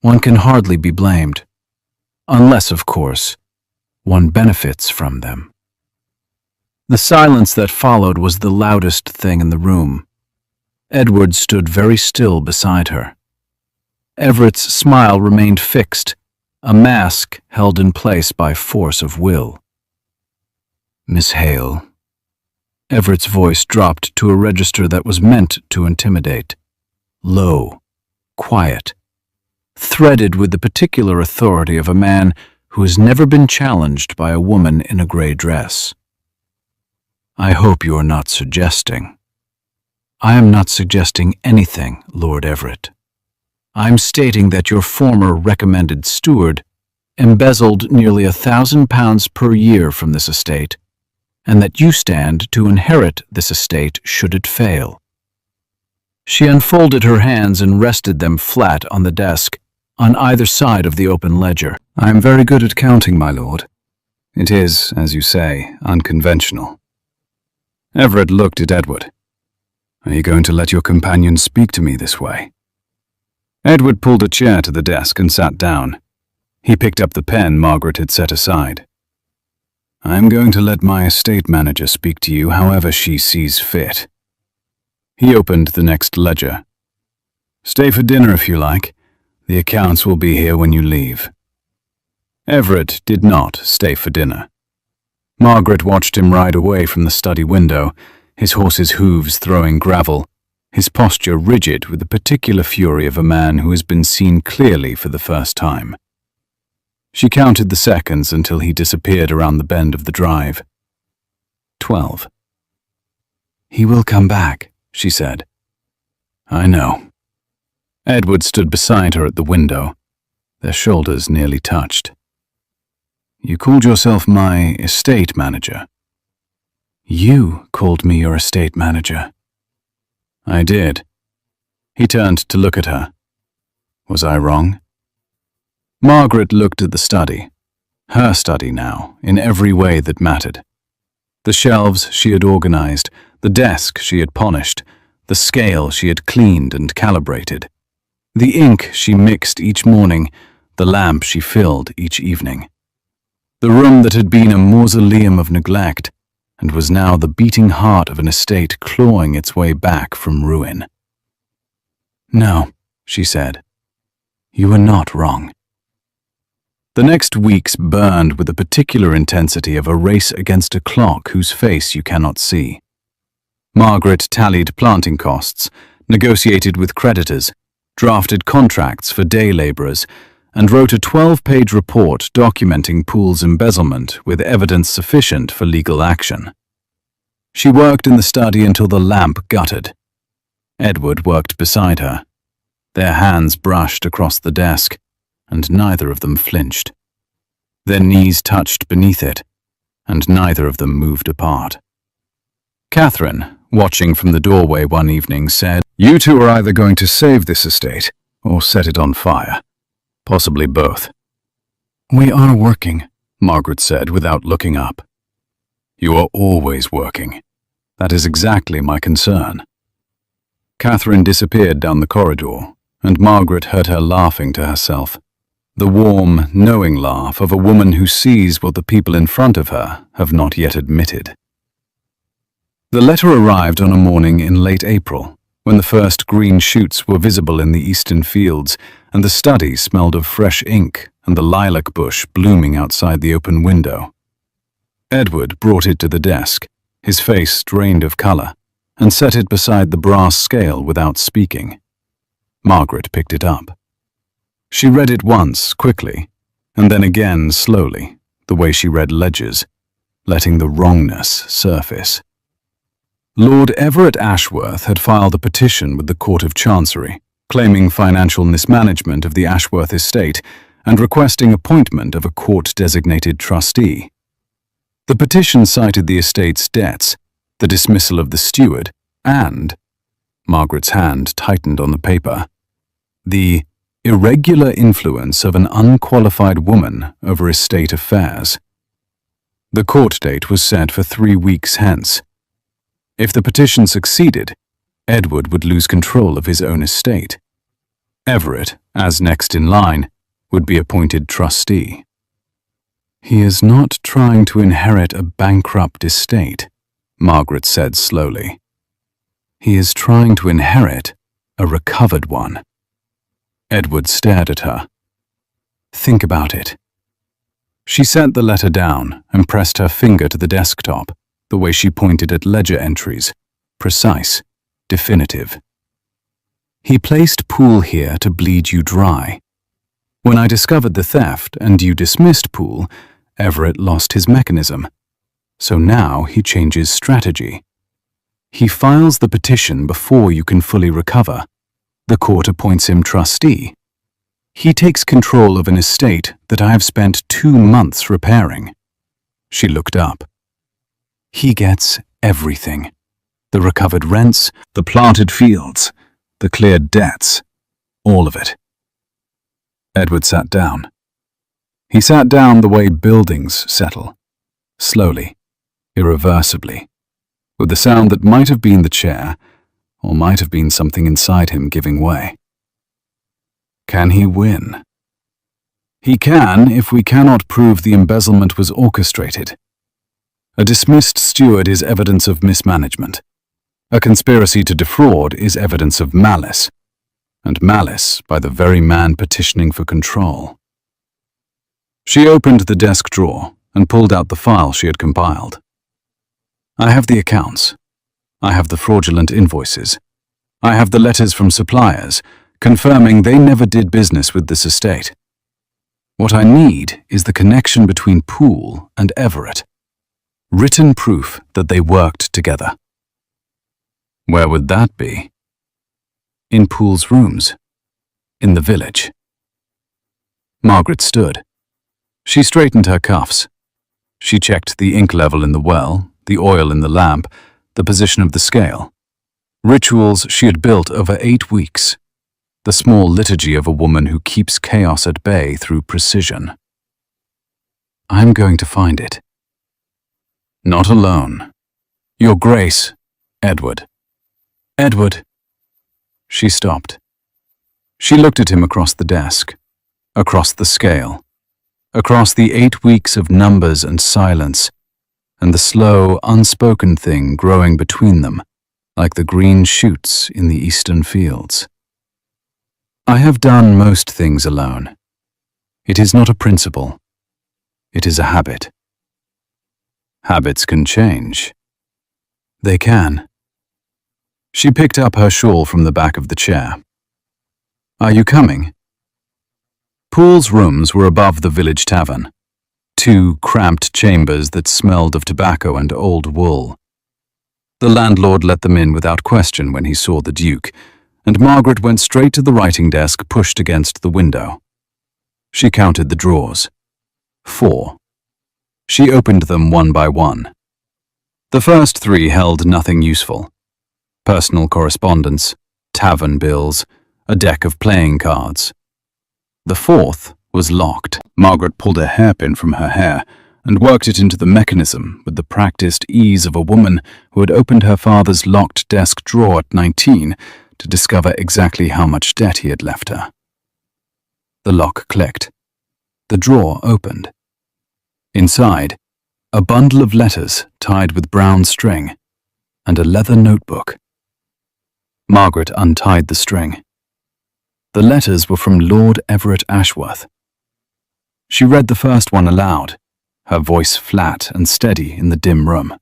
"One can hardly be blamed. Unless, of course, one benefits from them." The silence that followed was the loudest thing in the room. Edward stood very still beside her. Everett's smile remained fixed, a mask held in place by force of will. "Miss Hale." Everett's voice dropped to a register that was meant to intimidate. Low, quiet, threaded with the particular authority of a man who has never been challenged by a woman in a gray dress. "I hope you are not suggesting." "I am not suggesting anything, Lord Everett. I'm stating that your former recommended steward embezzled nearly £1,000 per year from this estate, and that you stand to inherit this estate should it fail." She unfolded her hands and rested them flat on the desk, on either side of the open ledger. "I am very good at counting, my lord. It is, as you say, unconventional." Everett looked at Edward. "Are you going to let your companion speak to me this way?" Edward pulled a chair to the desk and sat down. He picked up the pen Margaret had set aside. "I am going to let my estate manager speak to you however she sees fit." He opened the next ledger. "Stay for dinner if you like. The accounts will be here when you leave." Everett did not stay for dinner. Margaret watched him ride away from the study window, his horse's hooves throwing gravel, his posture rigid with the particular fury of a man who has been seen clearly for the first time. She counted the seconds until he disappeared around the bend of the drive. 12. "He will come back," she said. "I know." Edward stood beside her at the window. Their shoulders nearly touched. "You called yourself my estate manager." "You called me your estate manager." "I did." He turned to look at her. Was I wrong? Margaret looked at the study. Her study now, in every way that mattered. The shelves she had organized, the desk she had polished, the scale she had cleaned and calibrated, the ink she mixed each morning, the lamp she filled each evening. The room that had been a mausoleum of neglect and was now the beating heart of an estate clawing its way back from ruin. "No," she said. "You were not wrong." The next weeks burned with the particular intensity of a race against a clock whose face you cannot see. Margaret tallied planting costs, negotiated with creditors, drafted contracts for day laborers, and wrote a 12-page report documenting Poole's embezzlement with evidence sufficient for legal action. She worked in the study until the lamp guttered. Edward worked beside her. Their hands brushed across the desk, and neither of them flinched. Their knees touched beneath it, and neither of them moved apart. Catherine, watching from the doorway one evening, said, "You two are either going to save this estate or set it on fire. Possibly both." "We are working," Margaret said without looking up. "You are always working. That is exactly my concern." Catherine disappeared down the corridor, and Margaret heard her laughing to herself. The warm, knowing laugh of a woman who sees what the people in front of her have not yet admitted. The letter arrived on a morning in late April, when the first green shoots were visible in the eastern fields, and the study smelled of fresh ink and the lilac bush blooming outside the open window. Edward brought it to the desk, his face drained of color, and set it beside the brass scale without speaking. Margaret picked it up. She read it once, quickly, and then again slowly, the way she read ledgers, letting the wrongness surface. Lord Everett Ashworth had filed a petition with the Court of Chancery, claiming financial mismanagement of the Ashworth estate and requesting appointment of a court-designated trustee. The petition cited the estate's debts, the dismissal of the steward, and, Margaret's hand tightened on the paper, the irregular influence of an unqualified woman over estate affairs. The court date was set for 3 weeks hence. If the petition succeeded, Edward would lose control of his own estate. Everett, as next in line, would be appointed trustee. "He is not trying to inherit a bankrupt estate," Margaret said slowly. "He is trying to inherit a recovered one." Edward stared at her. "Think about it." She set the letter down and pressed her finger to the desktop, the way she pointed at ledger entries, precise, definitive. "He placed Poole here to bleed you dry. When I discovered the theft and you dismissed Poole, Everett lost his mechanism. So now he changes strategy. He files the petition before you can fully recover. The court appoints him trustee. He takes control of an estate that I have spent 2 months repairing." She looked up. "He gets everything. The recovered rents, the planted fields, the cleared debts, all of it." Edward sat down. He sat down the way buildings settle, slowly, irreversibly, with the sound that might have been the chair, or might have been something inside him giving way. Can he win? He can if we cannot prove the embezzlement was orchestrated. A dismissed steward is evidence of mismanagement. A conspiracy to defraud is evidence of malice, and malice by the very man petitioning for control. She opened the desk drawer and pulled out the file she had compiled. "I have the accounts. I have the fraudulent invoices. I have the letters from suppliers confirming they never did business with this estate. What I need is the connection between Poole and Everett. Written proof that they worked together. Where would that be? In Poole's rooms. In the village. Margaret stood. She straightened her cuffs. She checked the ink level in the well, the oil in the lamp, the position of the scale. Rituals she had built over 8 weeks. The small liturgy of a woman who keeps chaos at bay through precision. I'm going to find it. Not alone. Your Grace, Edward. Edward. She stopped. She looked at him across the desk, across the scale, across the 8 weeks of numbers and silence, and the slow, unspoken thing growing between them, like the green shoots in the eastern fields. I have done most things alone. It is not a principle. It is a habit. Habits can change. They can. She picked up her shawl from the back of the chair. Are you coming? Poole's rooms were above the village tavern, 2 cramped chambers that smelled of tobacco and old wool. The landlord let them in without question when he saw the Duke, and Margaret went straight to the writing desk pushed against the window. She counted the drawers. 4. She opened them one by one. The first 3 held nothing useful. Personal correspondence, tavern bills, a deck of playing cards. The 4th was locked. Margaret pulled a hairpin from her hair and worked it into the mechanism with the practiced ease of a woman who had opened her father's locked desk drawer at 19 to discover exactly how much debt he had left her. The lock clicked. The drawer opened. Inside, a bundle of letters tied with brown string and a leather notebook. Margaret untied the string. The letters were from Lord Everett Ashworth. She read the first one aloud, her voice flat and steady in the dim room.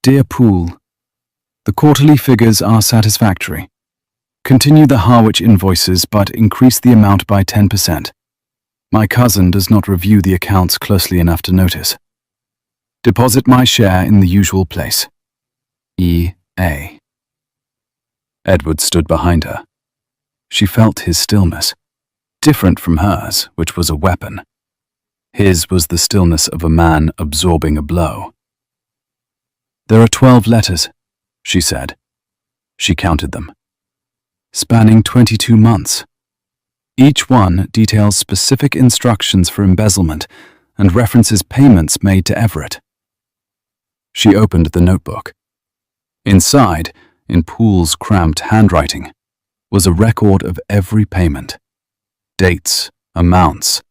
Dear Poole, the quarterly figures are satisfactory. Continue the Harwich invoices but increase the amount by 10%. My cousin does not review the accounts closely enough to notice. Deposit my share in the usual place. E.A. Edward stood behind her. She felt his stillness, different from hers, which was a weapon. His was the stillness of a man absorbing a blow. There are 12 letters, she said. She counted them. Spanning 22 months. Each one details specific instructions for embezzlement and references payments made to Everett. She opened the notebook. Inside, in Poole's cramped handwriting, was a record of every payment. Dates, amounts,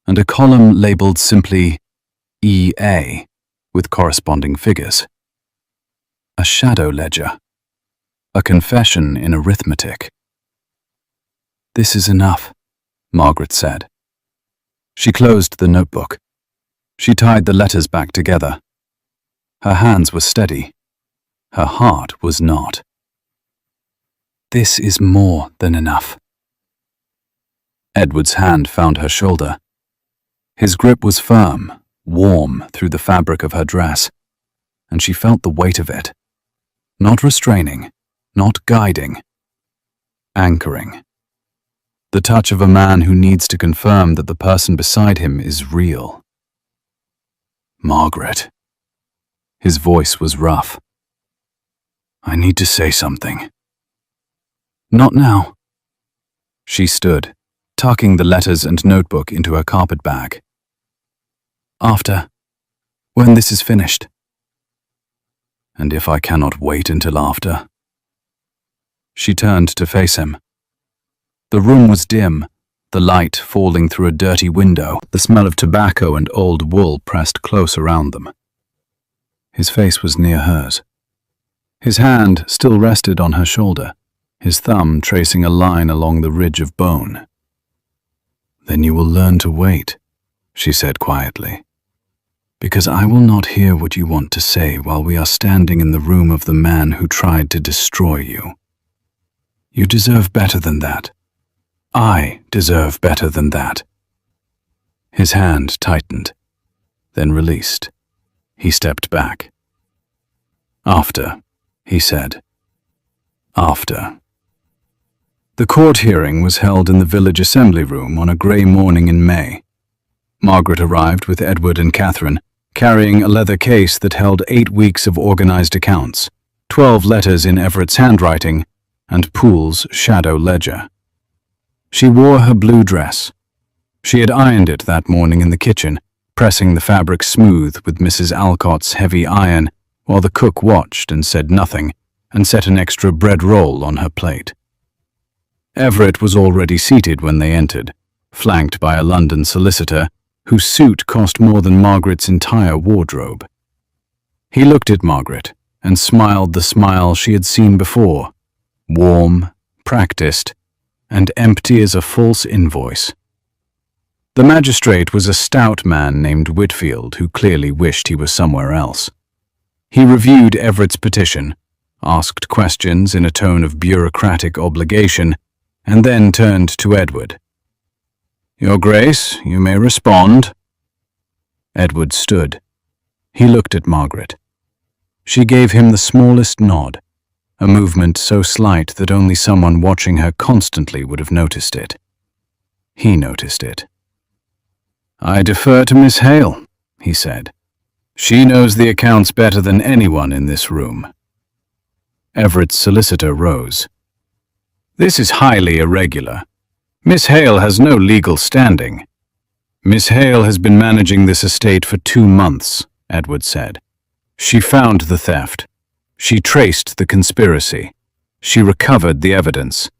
and a column labeled simply E.A. with corresponding figures. A shadow ledger. A confession in arithmetic. This is enough, Margaret said. She closed the notebook. She tied the letters back together. Her hands were steady. Her heart was not. This is more than enough. Edward's hand found her shoulder. His grip was firm, warm through the fabric of her dress, and she felt the weight of it. Not restraining, not guiding, anchoring. The touch of a man who needs to confirm that the person beside him is real. Margaret. His voice was rough. I need to say something. Not now. She stood, tucking the letters and notebook into her carpet bag. After, when this is finished. And if I cannot wait until after? She turned to face him. The room was dim, the light falling through a dirty window, the smell of tobacco and old wool pressed close around them. His face was near hers. His hand still rested on her shoulder, his thumb tracing a line along the ridge of bone. Then you will learn to wait, she said quietly, because I will not hear what you want to say while we are standing in the room of the man who tried to destroy you. You deserve better than that. I deserve better than that. His hand tightened, then released. He stepped back. "After," he said. "After." The court hearing was held in the village assembly room on a grey morning in May. Margaret arrived with Edward and Catherine, carrying a leather case that held 8 weeks of organized accounts, 12 letters in Everett's handwriting, and Poole's shadow ledger. She wore her blue dress. She had ironed it that morning in the kitchen, pressing the fabric smooth with Mrs. Alcott's heavy iron, while the cook watched and said nothing, and set an extra bread roll on her plate. Everett was already seated when they entered, flanked by a London solicitor, whose suit cost more than Margaret's entire wardrobe. He looked at Margaret and smiled the smile she had seen before, warm, practiced, and empty as a false invoice. The magistrate was a stout man named Whitfield who clearly wished he was somewhere else. He reviewed Everett's petition, asked questions in a tone of bureaucratic obligation, and then turned to Edward. "Your Grace, you may respond." Edward stood. He looked at Margaret. She gave him the smallest nod, a movement so slight that only someone watching her constantly would have noticed it. He noticed it. "I defer to Miss Hale," he said. "She knows the accounts better than anyone in this room." Everett's solicitor rose. "This is highly irregular. Miss Hale has no legal standing." "Miss Hale has been managing this estate for 2 months," Edward said. "She found the theft. She traced the conspiracy. She recovered the evidence.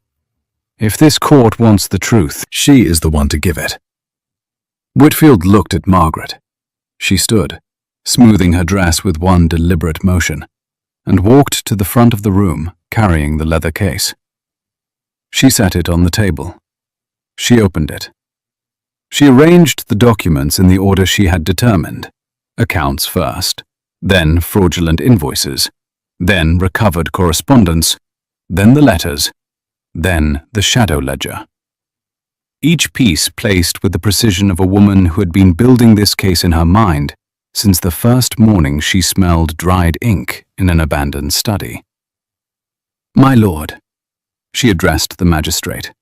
If this court wants the truth, she is the one to give it." Whitfield looked at Margaret. She stood, smoothing her dress with one deliberate motion, and walked to the front of the room, carrying the leather case. She set it on the table. She opened it. She arranged the documents in the order she had determined. Accounts first, then fraudulent invoices, then recovered correspondence, then the letters, then the shadow ledger. Each piece placed with the precision of a woman who had been building this case in her mind since the first morning she smelled dried ink in an abandoned study. "My lord," she addressed the magistrate,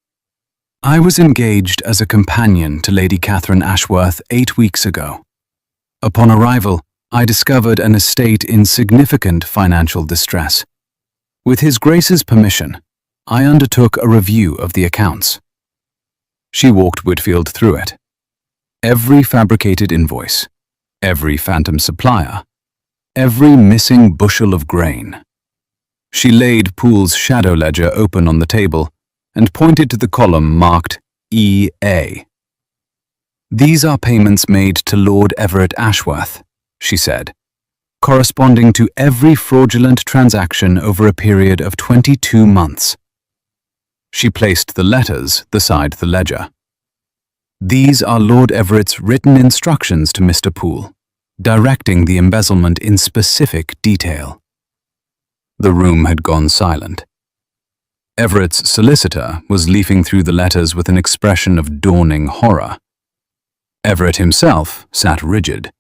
"I was engaged as a companion to Lady Catherine Ashworth 8 weeks ago. Upon arrival, I discovered an estate in significant financial distress. With His Grace's permission, I undertook a review of the accounts." She walked Whitfield through it. Every fabricated invoice, every phantom supplier, every missing bushel of grain. She laid Poole's shadow ledger open on the table and pointed to the column marked E.A. "These are payments made to Lord Everett Ashworth," she said, "corresponding to every fraudulent transaction over a period of 22 months. She placed the letters beside the ledger. "These are Lord Everett's written instructions to Mr. Poole, directing the embezzlement in specific detail." The room had gone silent. Everett's solicitor was leafing through the letters with an expression of dawning horror. Everett himself sat rigid,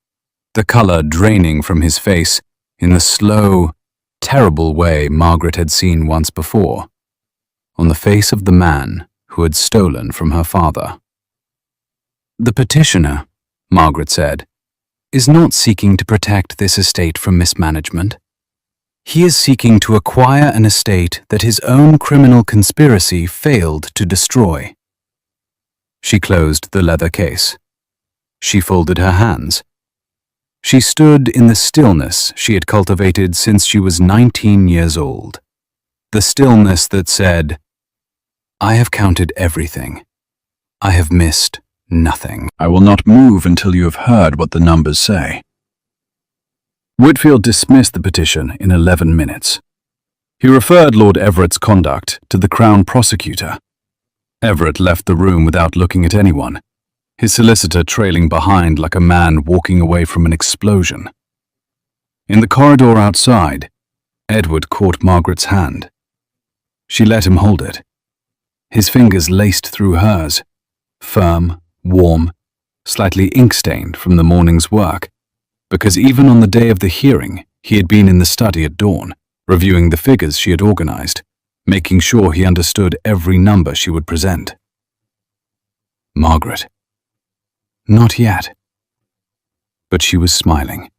the color draining from his face in the slow, terrible way Margaret had seen once before, on the face of the man who had stolen from her father. "The petitioner," Margaret said, "is not seeking to protect this estate from mismanagement. He is seeking to acquire an estate that his own criminal conspiracy failed to destroy." She closed the leather case. She folded her hands. She stood in the stillness she had cultivated since she was 19 years old. The stillness that said, "I have counted everything. I have missed nothing. I will not move until you have heard what the numbers say." Whitfield dismissed the petition in 11 minutes. He referred Lord Everett's conduct to the Crown Prosecutor. Everett left the room without looking at anyone, his solicitor trailing behind like a man walking away from an explosion. In the corridor outside, Edward caught Margaret's hand. She let him hold it. His fingers laced through hers, firm, warm, slightly ink-stained from the morning's work, because even on the day of the hearing, he had been in the study at dawn, reviewing the figures she had organized, making sure he understood every number she would present. Margaret. Not yet. But she was smiling.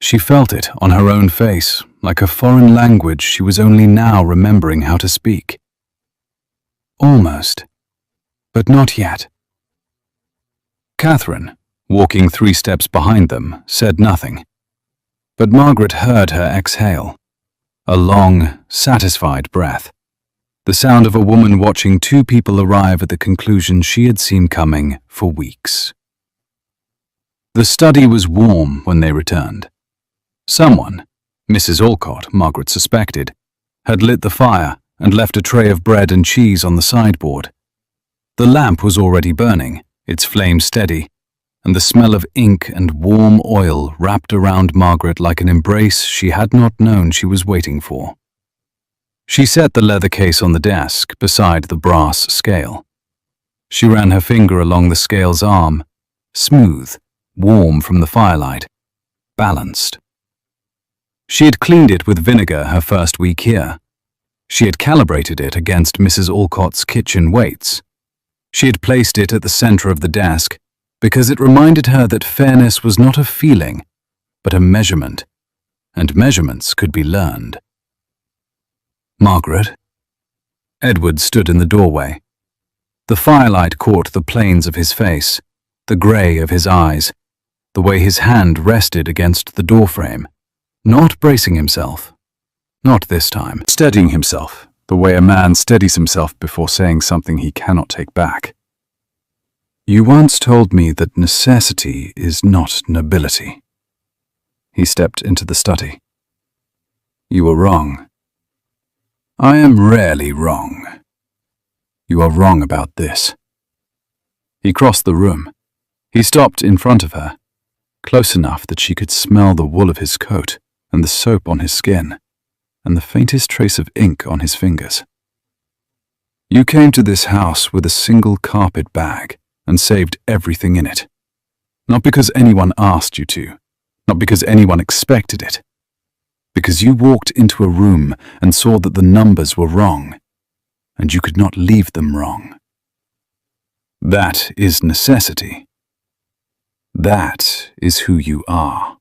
She felt it on her own face, like a foreign language she was only now remembering how to speak. Almost, but not yet. Catherine, walking 3 steps behind them, said nothing. But Margaret heard her exhale. A long, satisfied breath. The sound of a woman watching 2 people arrive at the conclusion she had seen coming for weeks. The study was warm when they returned. Someone, Mrs. Alcott, Margaret suspected, had lit the fire and left a tray of bread and cheese on the sideboard. The lamp was already burning, its flame steady, and the smell of ink and warm oil wrapped around Margaret like an embrace she had not known she was waiting for. She set the leather case on the desk beside the brass scale. She ran her finger along the scale's arm, smooth, warm from the firelight, balanced. She had cleaned it with vinegar her first week here. She had calibrated it against Mrs. Alcott's kitchen weights. She had placed it at the center of the desk because it reminded her that fairness was not a feeling, but a measurement, and measurements could be learned. Margaret. Edward stood in the doorway. The firelight caught the planes of his face, the grey of his eyes, the way his hand rested against the doorframe, not bracing himself. Not this time. Steadying himself, the way a man steadies himself before saying something he cannot take back. You once told me that necessity is not nobility. He stepped into the study. You were wrong. I am rarely wrong. You are wrong about this. He crossed the room. He stopped in front of her, close enough that she could smell the wool of his coat and the soap on his skin, and the faintest trace of ink on his fingers. You came to this house with a single carpet bag and saved everything in it. Not because anyone asked you to, not because anyone expected it, because you walked into a room and saw that the numbers were wrong, and you could not leave them wrong. That is necessity. That is who you are.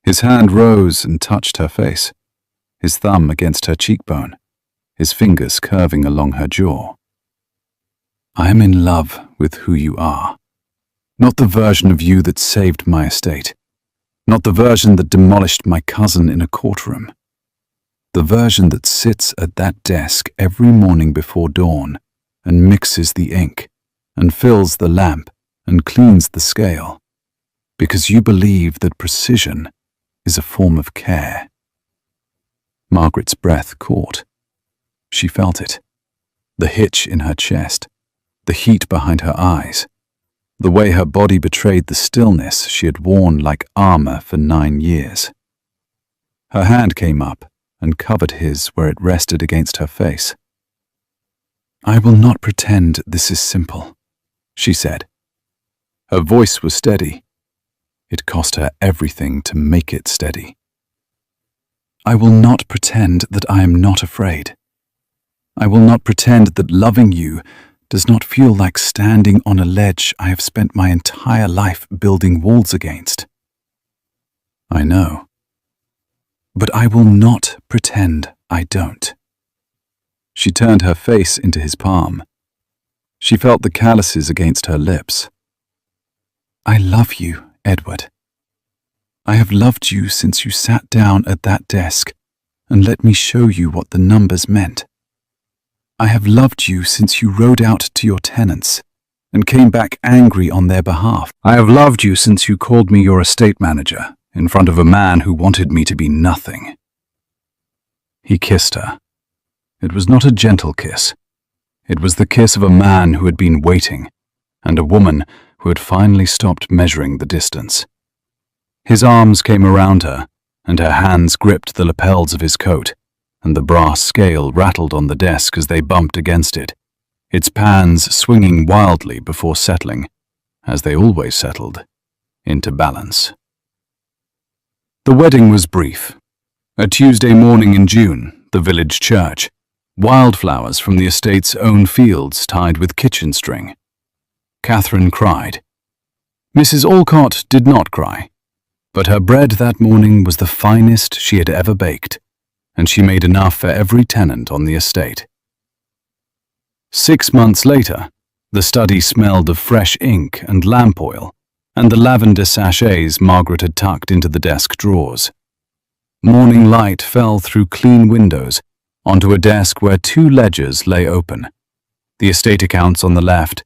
His hand rose and touched her face, his thumb against her cheekbone, his fingers curving along her jaw. I am in love with who you are, not the version of you that saved my estate, not the version that demolished my cousin in a courtroom, the version that sits at that desk every morning before dawn and mixes the ink and fills the lamp and cleans the scale, because you believe that precision is a form of care. Margaret's breath caught. She felt it, the hitch in her chest, the heat behind her eyes, the way her body betrayed the stillness she had worn like armor for 9 years. Her hand came up and covered his where it rested against her face. I will not pretend this is simple, she said. Her voice was steady. It cost her everything to make it steady. I will not pretend that I am not afraid. I will not pretend that loving you does not feel like standing on a ledge I have spent my entire life building walls against. I know. But I will not pretend I don't. She turned her face into his palm. She felt the calluses against her lips. I love you, Edward. I have loved you since you sat down at that desk and let me show you what the numbers meant. I have loved you since you rode out to your tenants and came back angry on their behalf. I have loved you since you called me your estate manager in front of a man who wanted me to be nothing. He kissed her. It was not a gentle kiss. It was the kiss of a man who had been waiting, and a woman who had finally stopped measuring the distance. His arms came around her, and her hands gripped the lapels of his coat, and the brass scale rattled on the desk as they bumped against it, its pans swinging wildly before settling, as they always settled, into balance. The wedding was brief. A Tuesday morning in June, the village church, wildflowers from the estate's own fields tied with kitchen string. Catherine cried. Mrs. Alcott did not cry, but her bread that morning was the finest she had ever baked, and she made enough for every tenant on the estate. 6 months later, the study smelled of fresh ink and lamp oil, and the lavender sachets Margaret had tucked into the desk drawers. Morning light fell through clean windows onto a desk where 2 ledgers lay open, the estate accounts on the left,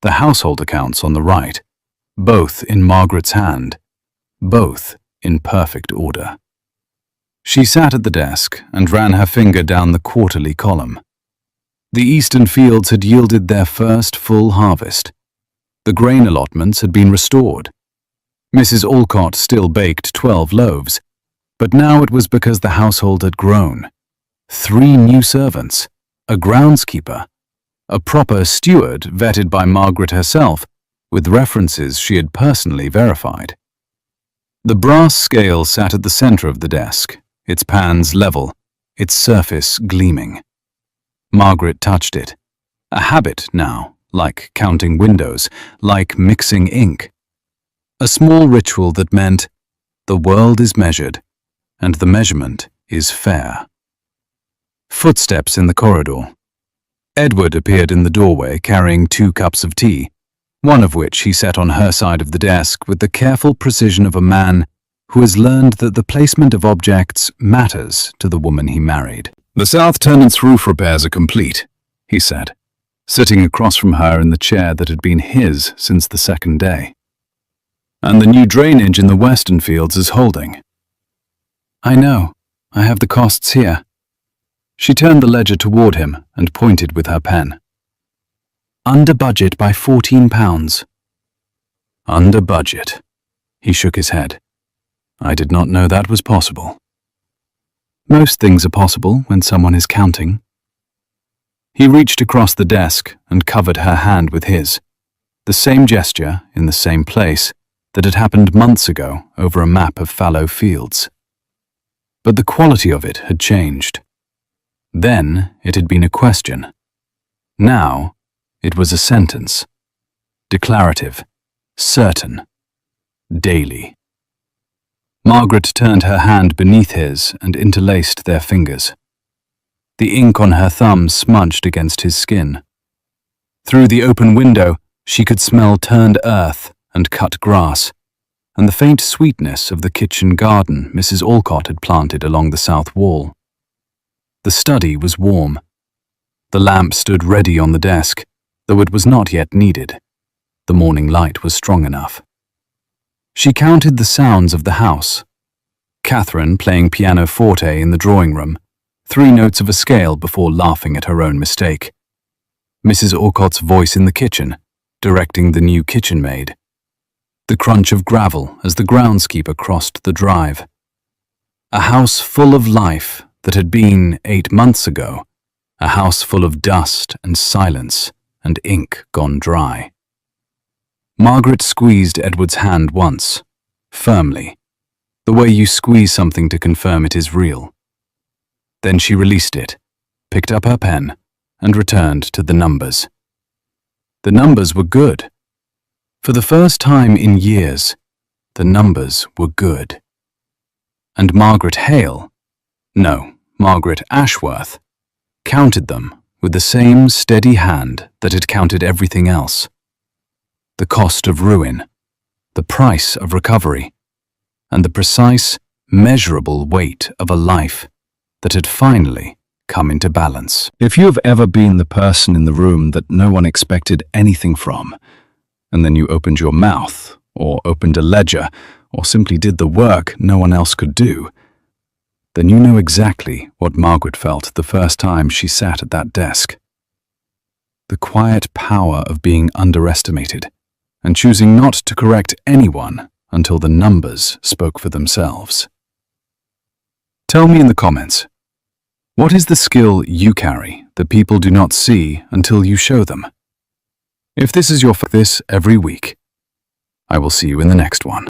the household accounts on the right, both in Margaret's hand, both in perfect order. She sat at the desk and ran her finger down the quarterly column. The eastern fields had yielded their first full harvest. The grain allotments had been restored. Mrs. Alcott still baked 12 loaves, but now it was because the household had grown. 3 new servants, a groundskeeper, a proper steward vetted by Margaret herself, with references she had personally verified. The brass scale sat at the center of the desk, its pans level, its surface gleaming. Margaret touched it. A habit now, like counting windows, like mixing ink. A small ritual that meant the world is measured, and the measurement is fair. Footsteps in the corridor. Edward appeared in the doorway carrying 2 cups of tea, one of which he set on her side of the desk with the careful precision of a man who has learned that the placement of objects matters to the woman he married. "The south tenant's roof repairs are complete," he said, sitting across from her in the chair that had been his since the second day. "And the new drainage in the western fields is holding." "I know. I have the costs here." She turned the ledger toward him and pointed with her pen. "Under budget by £14. "Under budget." He shook his head. "I did not know that was possible." "Most things are possible when someone is counting." He reached across the desk and covered her hand with his, the same gesture in the same place that had happened months ago over a map of fallow fields. But the quality of it had changed. Then it had been a question. Now it was a sentence. Declarative, certain, daily. Margaret turned her hand beneath his and interlaced their fingers. The ink on her thumb smudged against his skin. Through the open window, she could smell turned earth and cut grass, and the faint sweetness of the kitchen garden Mrs. Alcott had planted along the south wall. The study was warm. The lamp stood ready on the desk, though it was not yet needed. The morning light was strong enough. She counted the sounds of the house. Catherine playing pianoforte in the drawing room, 3 notes of a scale before laughing at her own mistake. Mrs. Alcott's voice in the kitchen, directing the new kitchen maid. The crunch of gravel as the groundskeeper crossed the drive. A house full of life that had been 8 months ago, a house full of dust and silence and ink gone dry. Margaret squeezed Edward's hand once, firmly, the way you squeeze something to confirm it is real. Then she released it, picked up her pen, and returned to the numbers. The numbers were good. For the first time in years, the numbers were good. And Margaret Ashworth, counted them with the same steady hand that had counted everything else. The cost of ruin, the price of recovery, and the precise, measurable weight of a life that had finally come into balance. If you have ever been the person in the room that no one expected anything from, and then you opened your mouth, or opened a ledger, or simply did the work no one else could do, then you know exactly what Margaret felt the first time she sat at that desk. The quiet power of being underestimated, and choosing not to correct anyone until the numbers spoke for themselves. Tell me in the comments, what is the skill you carry that people do not see until you show them? If this is your this every week, I will see you in the next one.